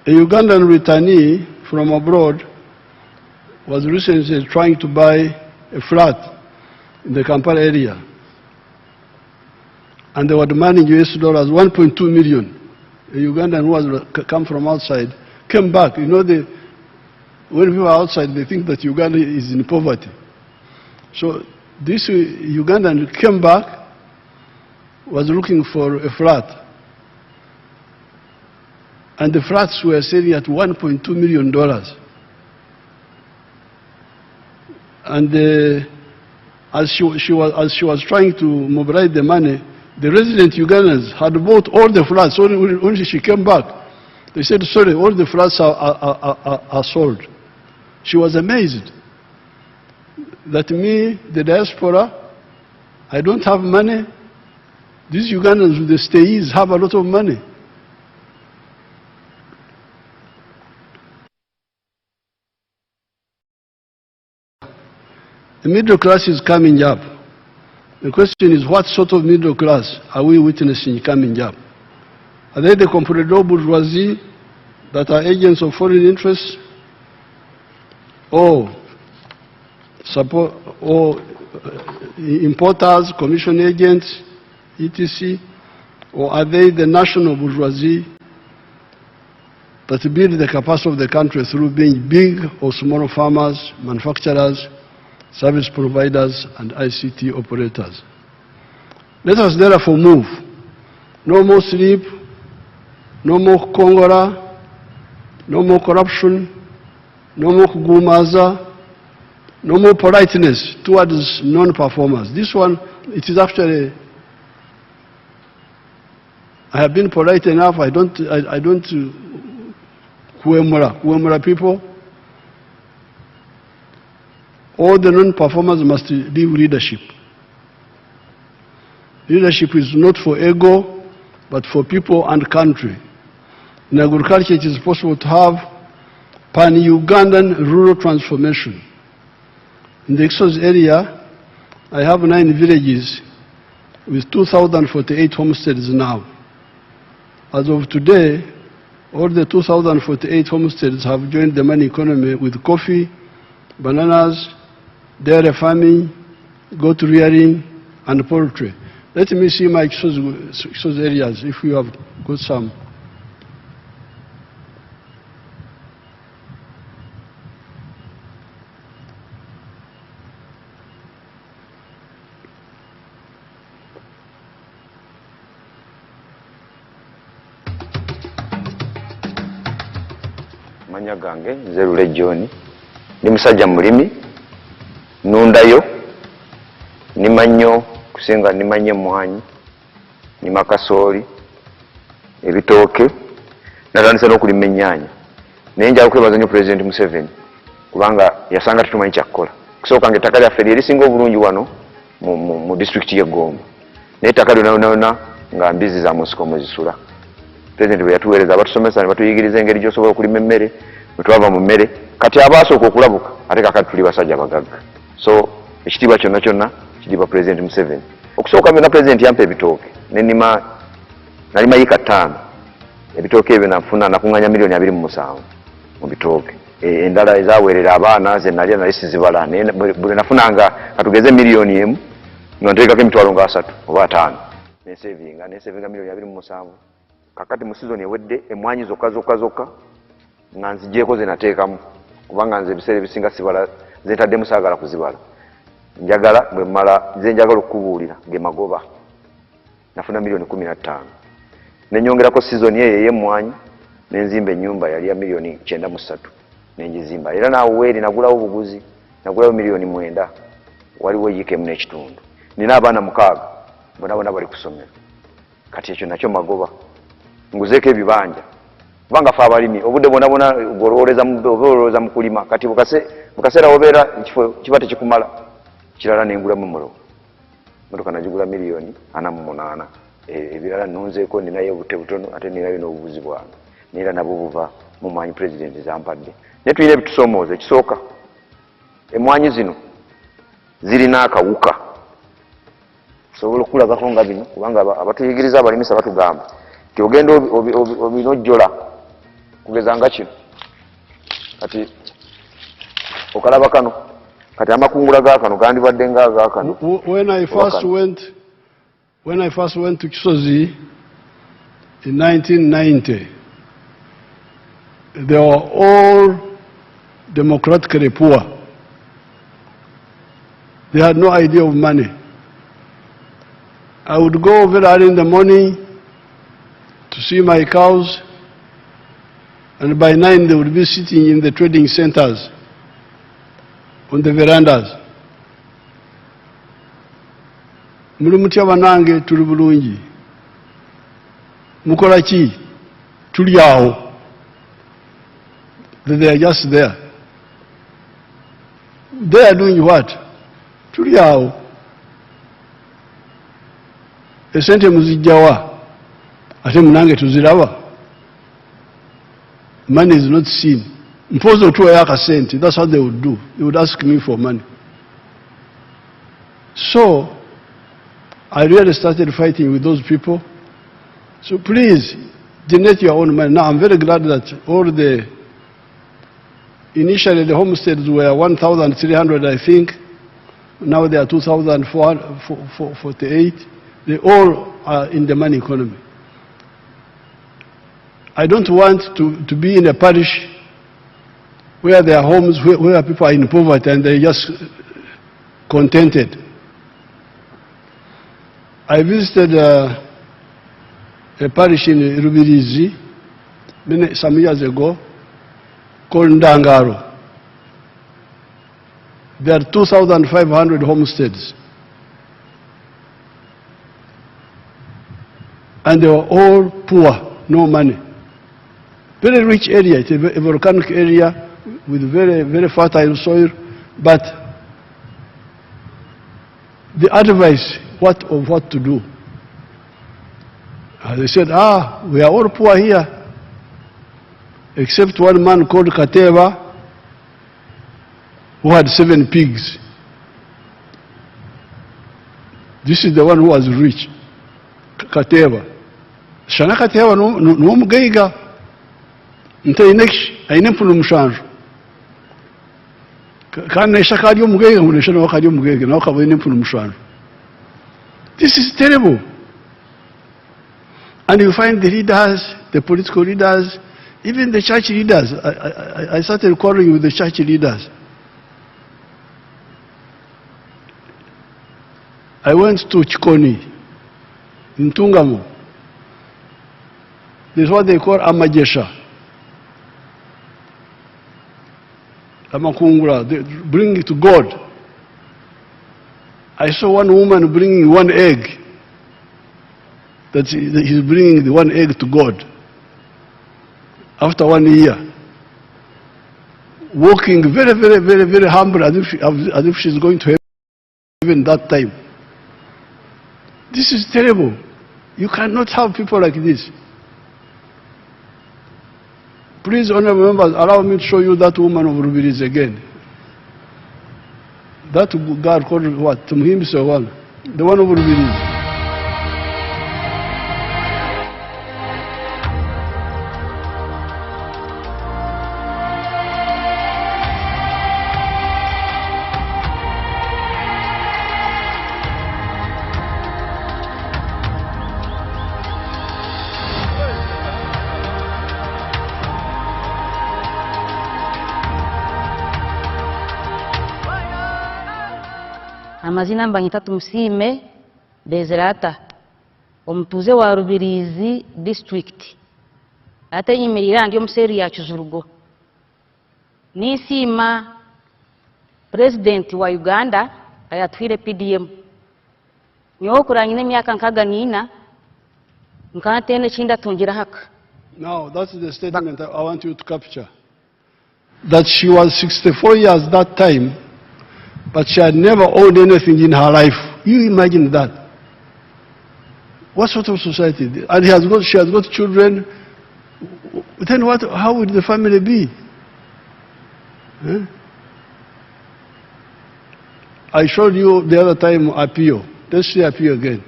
A Ugandan returnee from abroad was recently trying to buy a flat in the Kampala area. And they were demanding US dollars 1.2 million. A Ugandan who has come from outside came back. You know, when people are outside, they think that Uganda is in poverty. So this Ugandan came back, was looking for a flat. And the flats were selling at $1.2 million. And as she was trying to mobilize the money, The resident Ugandans had bought all the flats. When she came back, they said, sorry, all the flats are sold. She was amazed that me, the diaspora, I don't have money. These Ugandans with the stayees have a lot of money. The middle class is coming up. The question is, what sort of middle class are we witnessing coming up? Are they the comprador bourgeoisie that are agents of foreign interests? Or importers, commission agents, etc.? Or are they the national bourgeoisie that build the capacity of the country through being big or small farmers, manufacturers, service providers, and ICT operators? Let us therefore move. No more sleep, no more Kongora, no more corruption, no more kugumaza, no more politeness towards non-performers. This one, it is actually, I have been polite enough. I don't kuemura people. All the non-performers must leave leadership. Leadership is not for ego, but for people and country. In agriculture, it is possible to have pan-Ugandan rural transformation. In the Exos area, I have 9 villages with 2,048 homesteads now. As of today, all the 2,048 homesteads have joined the money economy with coffee, bananas, dairy farming, goat rearing, and poultry. Let me see my Exos areas, if you have got some. Manya gange Nzerule John ni musajja mulimi nundayo nimanyo kusinga nimanye mwanyi ni makasoli ebitooke natandisa n'okulima ennyaanya naye njala kwebaza nnyo President Museveni kubanga yasanga tetumanyi kyakkola. Kusooka nga ettaka lyaffe lyerisinga obulungi wano mu district y'e Gomba naye ettaka lyonna nga mbizi za musiko mwezisula. President bwe yatuweereza abatusomesa ne batuyigiriza engeri gy'osobola okulima emmere bwe twava mu mmere kati abaasooka okulabuka ate kakati tuli basajja bagagga. So ekitiibwa kyonna kyonna kiriibwa President Museveni. Okusooka byonna President yampa ebitooke nalima yiika 5 ebitooke ebyo nakuŋŋanya miliyoni 27 mu bitooke. Endala ezaweerera abaana ze nali sizibala naye buli nafunanga katugeze miliyoni 1 nga nteekako emitwalo nga 3 oba 5 nesevinga miliyoni 27. Kakati mu season ewedde emwanyi zokka nga nzigyeko ze nateekamu kubanga nze ebiseera ebisinga sibala zetaddemu saagala kuzibala. Njagala bwe mmala nze njagala okukubuulira ge magoba nafuna miliyoni 15 nenyongerako season eyo ey'emmwanyi nenzimba ennyumba yali ya miliyoni 93 nenjizimba era naawe weeri nagulawo buguzi nagulawo miliyoni 9 waliwo yiika 1.5. nina abaana 6 bonna bali ku ssomero kati ekyo nakyo magoba nguzeeko ebibanja kubanga fe abalimi obudde bwonna olowooza mu kulima kati bukaseera wobeera ekifo kiba tekikumala kirala nengulamu mulo motoka nagigula miliyoni 48 ebirala nunzeeko ninayo obute butono ate ninayo n'obuvuzi bwange neera nabwo buva mu mwanyi President zampadde. Naye tulina ebitusoomooza. Ekisooka emmwanyi zino zirina akawuka sobola okulabako nga bino kubanga abatuyigiriza abalimisa batugamba nti ogenda obinojjola kugeza nga kino kati okalaba kano kati amakungula gaakano gandibadde nga agaakano. When I first went to Kisozi in 1990, they were all democratically poor. They had no idea of money. I would go very early in the morning to see my cows, and by 9 they would be sitting in the trading centers on the verandas. Muri mutya banange tuli bulungi. Mukola ki? Tuli awo. They are just there. They are doing what? Tuli awo. Esente muzijjawa. Ate munange tuziraba. Money is not seen. Mpozo tuwa yaka sente. That's what they would do. They would ask me for money. So, I really started fighting with those people. So please, donate your own money. Now, I'm very glad that initially the homesteads were 1,300, I think. Now they are 2,448. They all are in the money economy. I don't want to be in a parish where there are homes where people are in poverty and they're just contented. I visited a parish in Rubirizi some years ago called Ndangaro. There are 2,500 homesteads. And they were all poor, no money. Very rich area, it's a volcanic area with very, very fertile soil, but the advice what to do. They said, we are all poor here, except one man called Kateva, who had 7 pigs. This is the one who was rich, Kateva. Shana Kateva no mugaiga. Nte ineksh, ainempulu mshanju. Kana ishakadi mugaiga, muneshana wakadi mugaiga, na wakaba ainempulu mshanju. This is terrible. And you find the leaders, the political leaders, even the church leaders. I started quarreling with the church leaders. I went to Chikoni, in Tungamo. This is what they call Amajesha. Amakungura, they bring it to God. I saw one woman bringing 1 egg. That he's bringing the 1 egg to God. After 1 year. Walking very, very, very, very humble as if she's going to heaven that time. This is terrible. You cannot have people like this. Please, honorable members, allow me to show you that woman of Rubirizi again. That girl called what? Tumhim Sewal. The one of Rubirizi. Amazina mbanyita Tumusime Bezerata omutuze wa Rubirizi district ate yimirira ndi omuseri ya Kizurugo nisima President wa Uganda ayatwire PDM nyo kurangine myaka nkaga nina nkatene chinda tungira haka. Now that's the statement I want you to capture, that she was 64 years that time, but she had never owned anything in her life. You imagine that. What sort of society? And she has got children. Then what? How would the family be? Huh? I showed you the other time Appeal. Let's see Appeal again.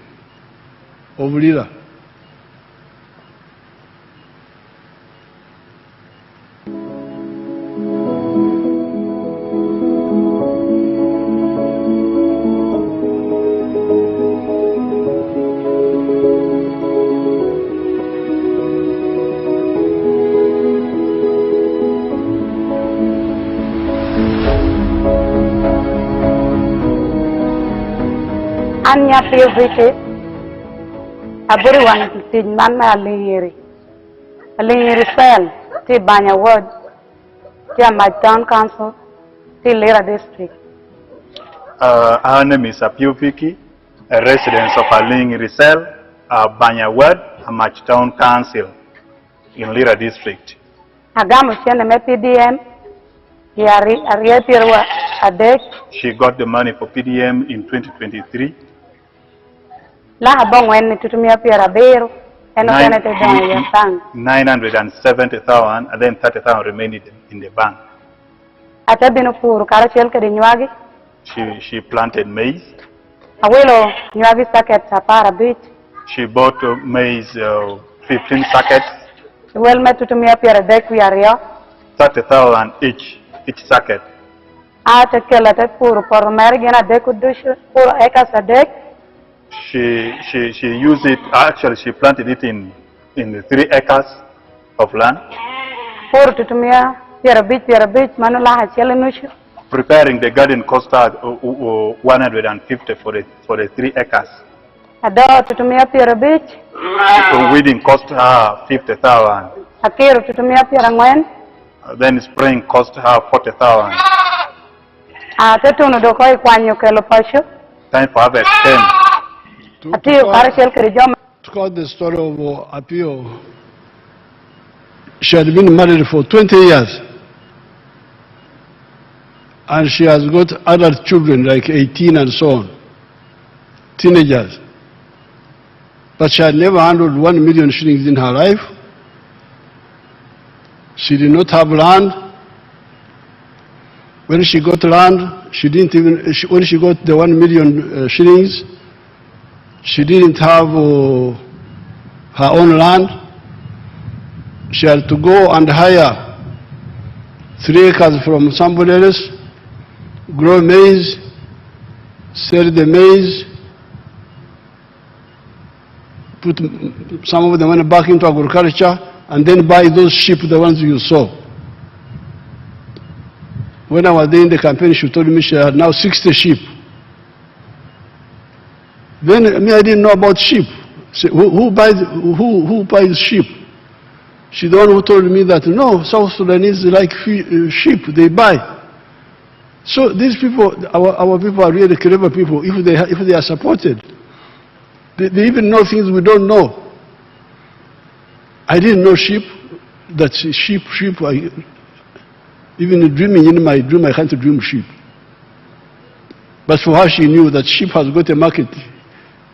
Ovulira. Anya favorite aburi wan tin manna alingiri fell ti Banya ward ti my town council ti Lera district. Our name is Apio Piki a resident of Aling Risel, Banya Ward, Amach Town Council in Lira District. PDM. She got the money for PDM in 2023. 970,000 and then 30,000 remained in the bank. She planted maize. She bought maize 15 sackets. 30,000 each sacket. She used it, actually she planted it in the 3 acres of land. Preparing the garden cost her 150 for the 3 acres. Weeding cost her 50,000. Then spraying cost her 40,000. Time for harvest came. To quote the story of Apio, she had been married for 20 years. And she has got adult children, like 18 and so on, teenagers. But she had never handled 1 million shillings in her life. She did not have land. When she got land, she didn't even, when she got the 1 million shillings, she didn't have her own land. She had to go and hire 3 acres from somebody else, grow maize, sell the maize, put some of the money back into agriculture, and then buy those sheep, the ones you saw. When I was there in the campaign, she told me she had now 60 sheep. Then I didn't know about sheep. So who buys sheep? She's the one who told me that, no, South Sudanese like sheep, they buy. So these people, our people are really clever people if they are supported. They even know things we don't know. I didn't know sheep, that sheep, even dreaming in my dream, I can't dream sheep. But for her, she knew that sheep has got a market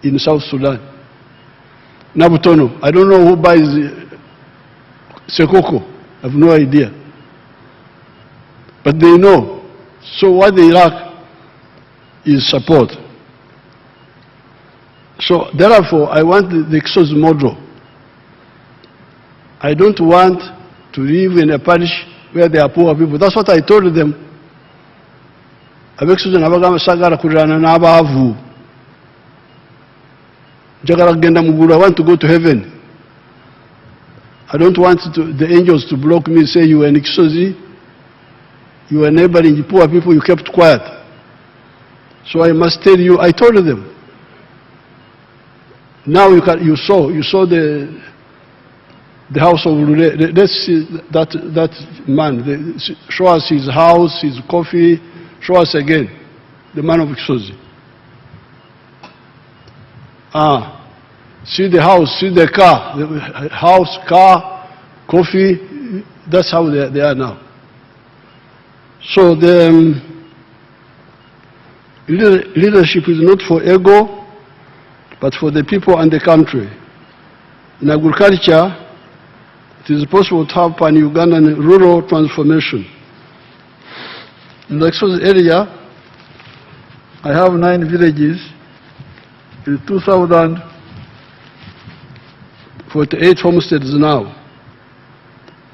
in South Sudan. Nabutono, I don't know who buys Sekoko, I have no idea. But they know. So what they lack is support. So therefore, I want the Exos model. I don't want to live in a parish where there are poor people. That's what I told them. I want to go to heaven. I don't want the angels to block me and say, you are an Exosi, you are neighboring the poor people, you kept quiet. So I must tell you, I told them. Now you saw the house of Rule. Let's see that man. Show us his house, his coffee. Show us again, the man of Exosi. See the house, see the car, the house, car, coffee. That's how they are now. So the leadership is not for ego, but for the people and the country. In agriculture, it is possible to have pan-Ugandan rural transformation. In the Exos area, I have 9 villages with 2,048 homesteads now.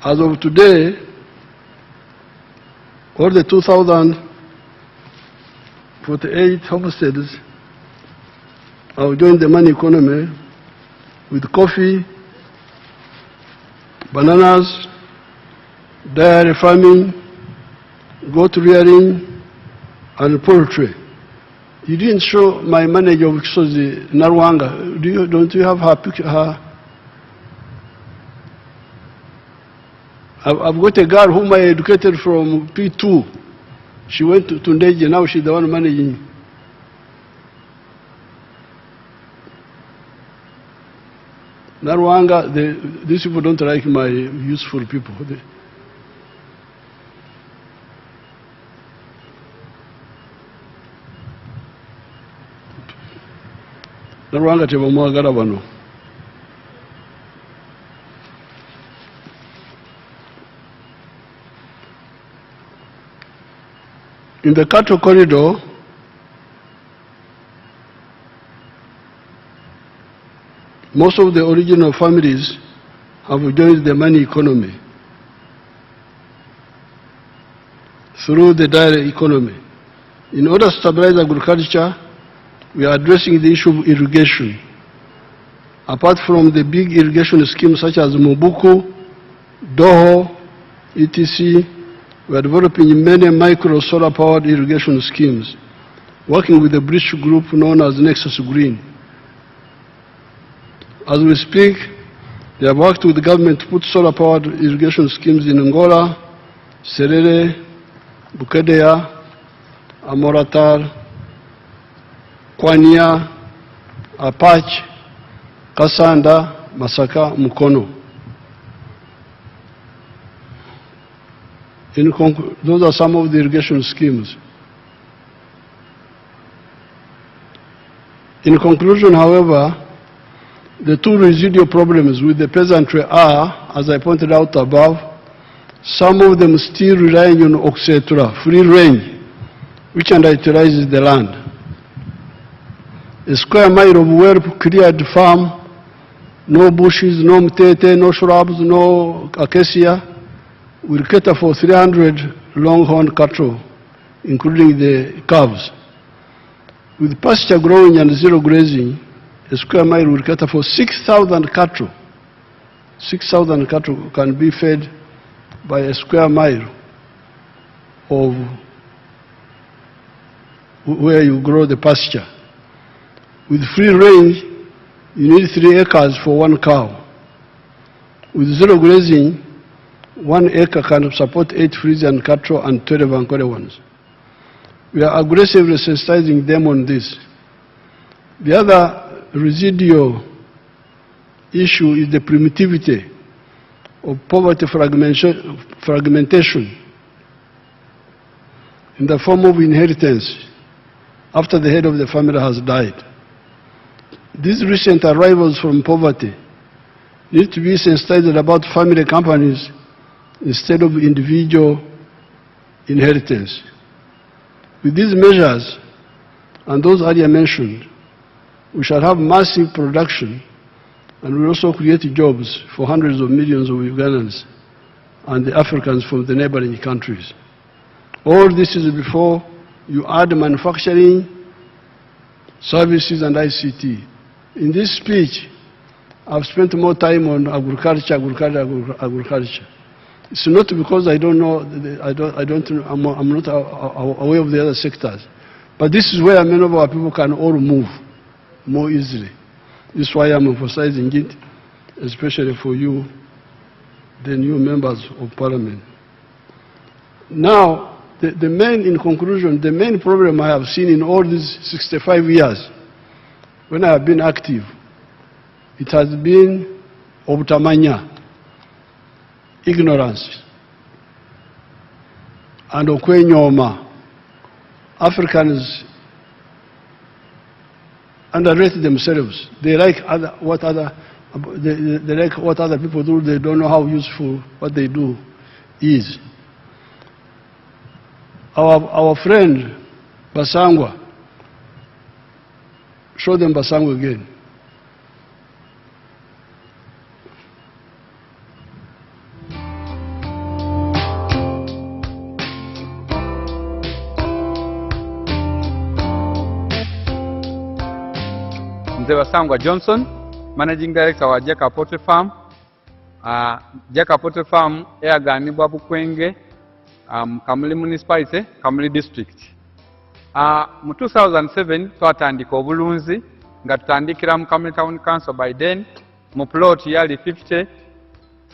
As of today, all the 2,048 homesteads have joined the money economy with coffee, bananas, dairy farming, goat rearing, and poultry. You didn't show my manager of Exosi, Narwanga. Don't you have her picture? I've got a girl whom I educated from P2. She went to Ndeje, now she's the one managing. Narwanga, these people don't like my useful people. Narwanga tebamwagala bano. In the cattle corridor, most of the original families have joined the money economy through the dairy economy. In order to stabilize agriculture, we are addressing the issue of irrigation. Apart from the big irrigation schemes such as Mobuku, Doho, etc., we are developing many micro solar powered irrigation schemes, working with the British group known as Nexus Green. As we speak, they have worked with the government to put solar powered irrigation schemes in Angola, Serere, Bukedea, Amoratar, Kwanya, Apache, Kasanda, Masaka, Mukono. Those are some of the irrigation schemes. In conclusion, however, the two residual problems with the peasantry are, as I pointed out above, some of them still relying on oxetura, free range, which underutilizes the land. A square mile of well-cleared farm, no bushes, no mtete, no shrubs, no acacia, will cater for 300 longhorn cattle, including the calves. With pasture growing and zero grazing, a square mile will cater for 6,000 cattle. 6,000 cattle can be fed by a square mile of where you grow the pasture. With free range, you need 3 acres for 1 cow. With zero grazing, 1 acre can support 8 Frisian cattle and 12 Ankole ones. We are aggressively sensitizing them on this. The other residual issue is the primitivity of poverty fragmentation in the form of inheritance after the head of the family has died. These recent arrivals from poverty need to be sensitized about family companies instead of individual inheritance. With these measures and those earlier mentioned, we shall have massive production and will also create jobs for hundreds of millions of Ugandans and the Africans from the neighboring countries. All this is before you add manufacturing, services, and ICT. In this speech, I've spent more time on agriculture. It's not because I don't know, I'm not aware of the other sectors. But this is where many of our people can all move more easily. This is why I'm emphasizing it, especially for you, the new members of parliament. Now, in conclusion, the main problem I have seen in all these 65 years, when I have been active, it has been obutamanya, ignorance, and okwenyoma. Africans underrate themselves. They like what other people do. They don't know how useful what they do is. Our friend Basangwa, show them Basangwa again. Basangwa Johnson, Managing Director wa Jeka Poultry Farm. Jeka Poultry Farm eyaganibwa Bukwenge, Kamuli Municipality, Kamuli District. Mu 2007 twatandika obulunzi nga tutandikira mu Kamuli Town Council by then mu plot yali 50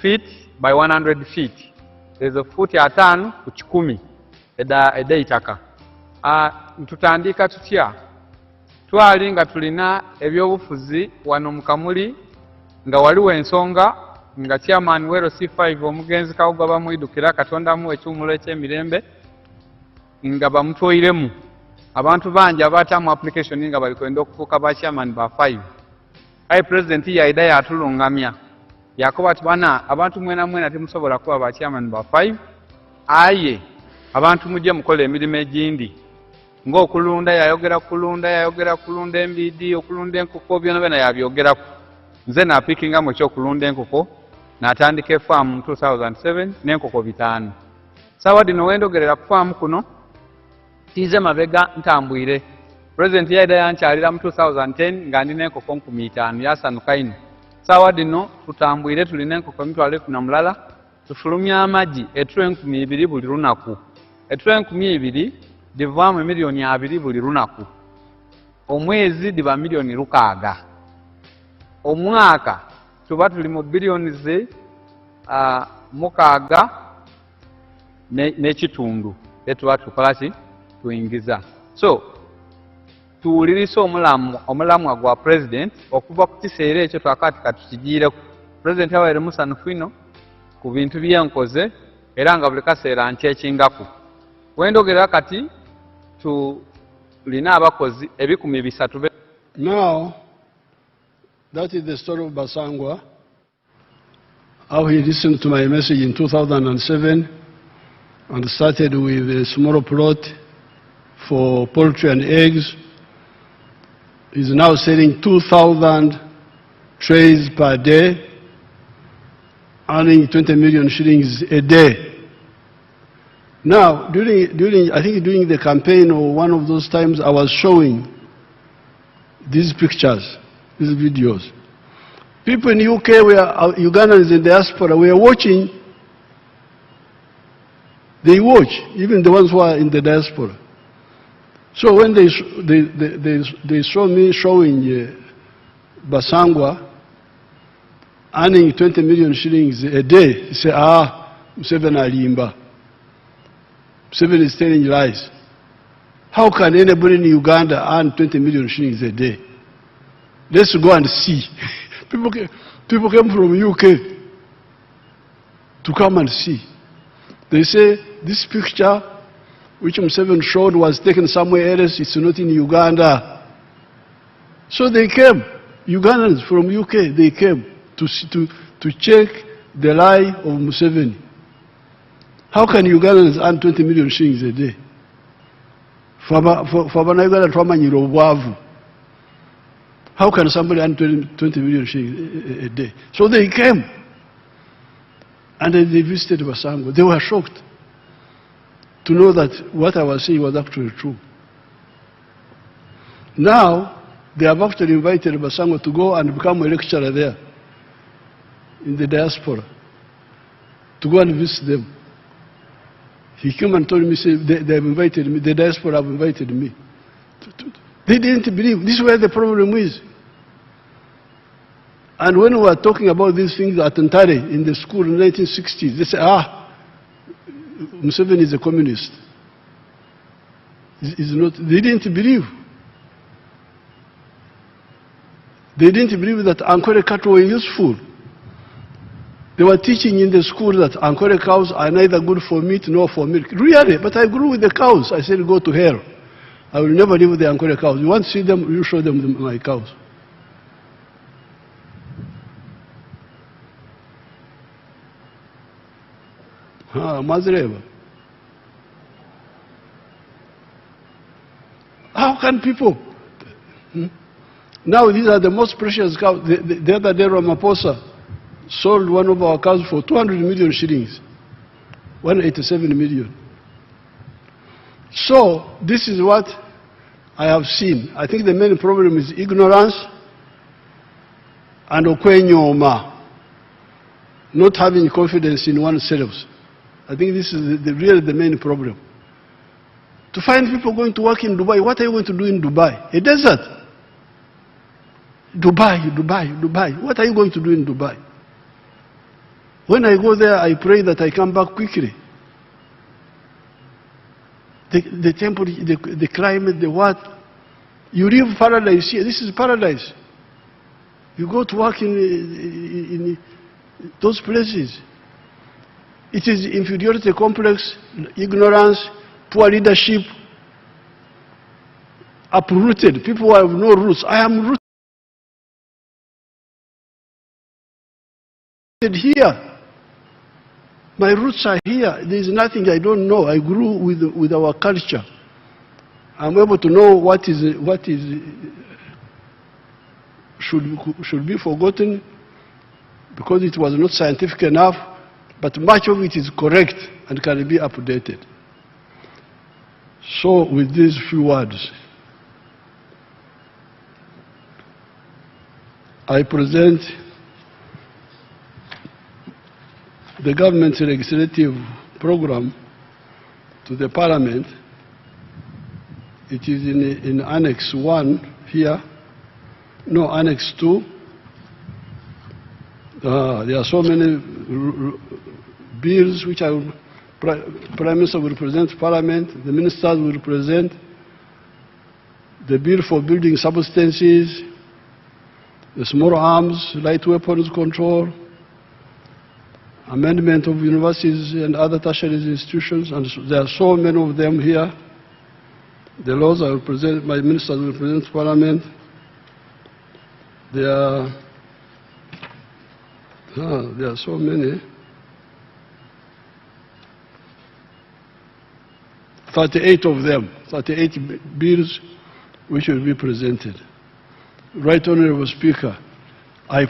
feet by 100 feet. There's a foot atano ku 10 eda itaka. Tutandika tutya twali nga tulina ebyobufuzi wano mu Kamuli nga waliwo ensonga nga chairman wero C5 omugenzi Kawuga bamwidukira Katonda mu ekyumulo eky'emirembe nga bamutoyiremu abantu bangi abaatamu application nga bali kwenda okufuuka ba chairman ba 5 aye president yaida yatulungamya yakoba ati bana abantu mwena mwena temusobola kuba ba chairman ba 5 aye abantu mujje mukola emirimu egindi ng'okulunda yayogera kulunda embidi okulunda enkoko byona yabyogeraku nze naapikingamu ekyokulunda enkoko n'atandika efaamu mu 2007 n'enkoko 5 saawa dino wendogerera ku faamu kuno tiize mabega ntambwire president yaida yankyalira mu 2010 nga ndina enkoko 5,000 yasanuka ino saawa dino tutambwire tulina enkoko 1,000 tufulumya amagi ettulo 2,000 buli lunaku ettulo 2,000 divaamu miliyoni 2 buli lunaku omwezi diba miliyoni 6 omwaka tuba tuli mu biliyoni 6 n'ekitundu etuba tukolaki tuyingiza so tuwulirisa omulamwa gwa president okuva ku kiseera ekyo twakati katukigiireku president Yoweri musanhufu ino ku bintu byenkoze era nga buli kaseera nkyekingaku wendogerera kati tulina abakozi 300. Now, that is the story of Basangwa, how he listened to my message in 2007 and started with a small plot for poultry and eggs. He's now selling 2,000 trays per day, earning 20 million shillings a day. Now, I think during the campaign or one of those times, I was showing these pictures, these videos. People in UK, Ugandans in diaspora, were watching. They watch, even the ones who are in the diaspora. So when they saw me showing Basangwa earning 20 million shillings a day, they say, Museveni alimba. Museveni is telling lies. How can anybody in Uganda earn 20 million shillings a day? Let's go and see. People came from UK to come and see. They say this picture which Museveni showed was taken somewhere else, it's not in Uganda. So they came, Ugandans from UK, they came to check the lie of Museveni. How can Ugandans earn 20 million shillings a day? How can somebody earn 20 million shillings a day? So they came. And then they visited Basangwa. They were shocked to know that what I was saying was actually true. Now, they have actually invited Basangwa to go and become a lecturer there in the diaspora, to go and visit them. He came and told me, they have invited me, the diaspora have invited me. They didn't believe. This is where the problem is. And when we were talking about these things at Ntare in the school in the 1960s, they said, Museveni is a communist. He's not. They didn't believe. They didn't believe that Ankole cattle were useful. They were teaching in the school that Ankole cows are neither good for meat nor for milk. Really? But I grew with the cows. I said, go to hell. I will never live with the Ankole cows. You want to see them, you show them my cows. Mazreva. How can people? Now these are the most precious cows. The other day Ramaphosa sold one of our cows for 200 million shillings, 187 million. So this is what I have seen. I think the main problem is ignorance and okwenyoma, not having confidence in oneself. I think this is really the main problem. To find people going to work in Dubai, what are you going to do in Dubai? A desert. Dubai. What are you going to do in Dubai? When I go there, I pray that I come back quickly. The temple, the climate, the what. You live paradise here. This is paradise. You go to work in those places. It is inferiority complex, ignorance, poor leadership, uprooted. People have no roots. I am rooted here. My roots are here. There is nothing I don't know. I grew with our culture. I'm able to know what should be forgotten because it was not scientific enough, but much of it is correct and can be updated. So with these few words, I present the government's legislative program to the Parliament. It is in Annex 1 here. No, Annex 2. There are so many bills which Prime Minister will present to Parliament, the ministers will present, the bill for building substances, the small arms, light weapons control, amendment of universities and other tertiary institutions, and there are so many of them here. The laws I will present, my ministers will present to Parliament. There are so many. 38 of them, 38 bills which will be presented. Right Honorable Speaker,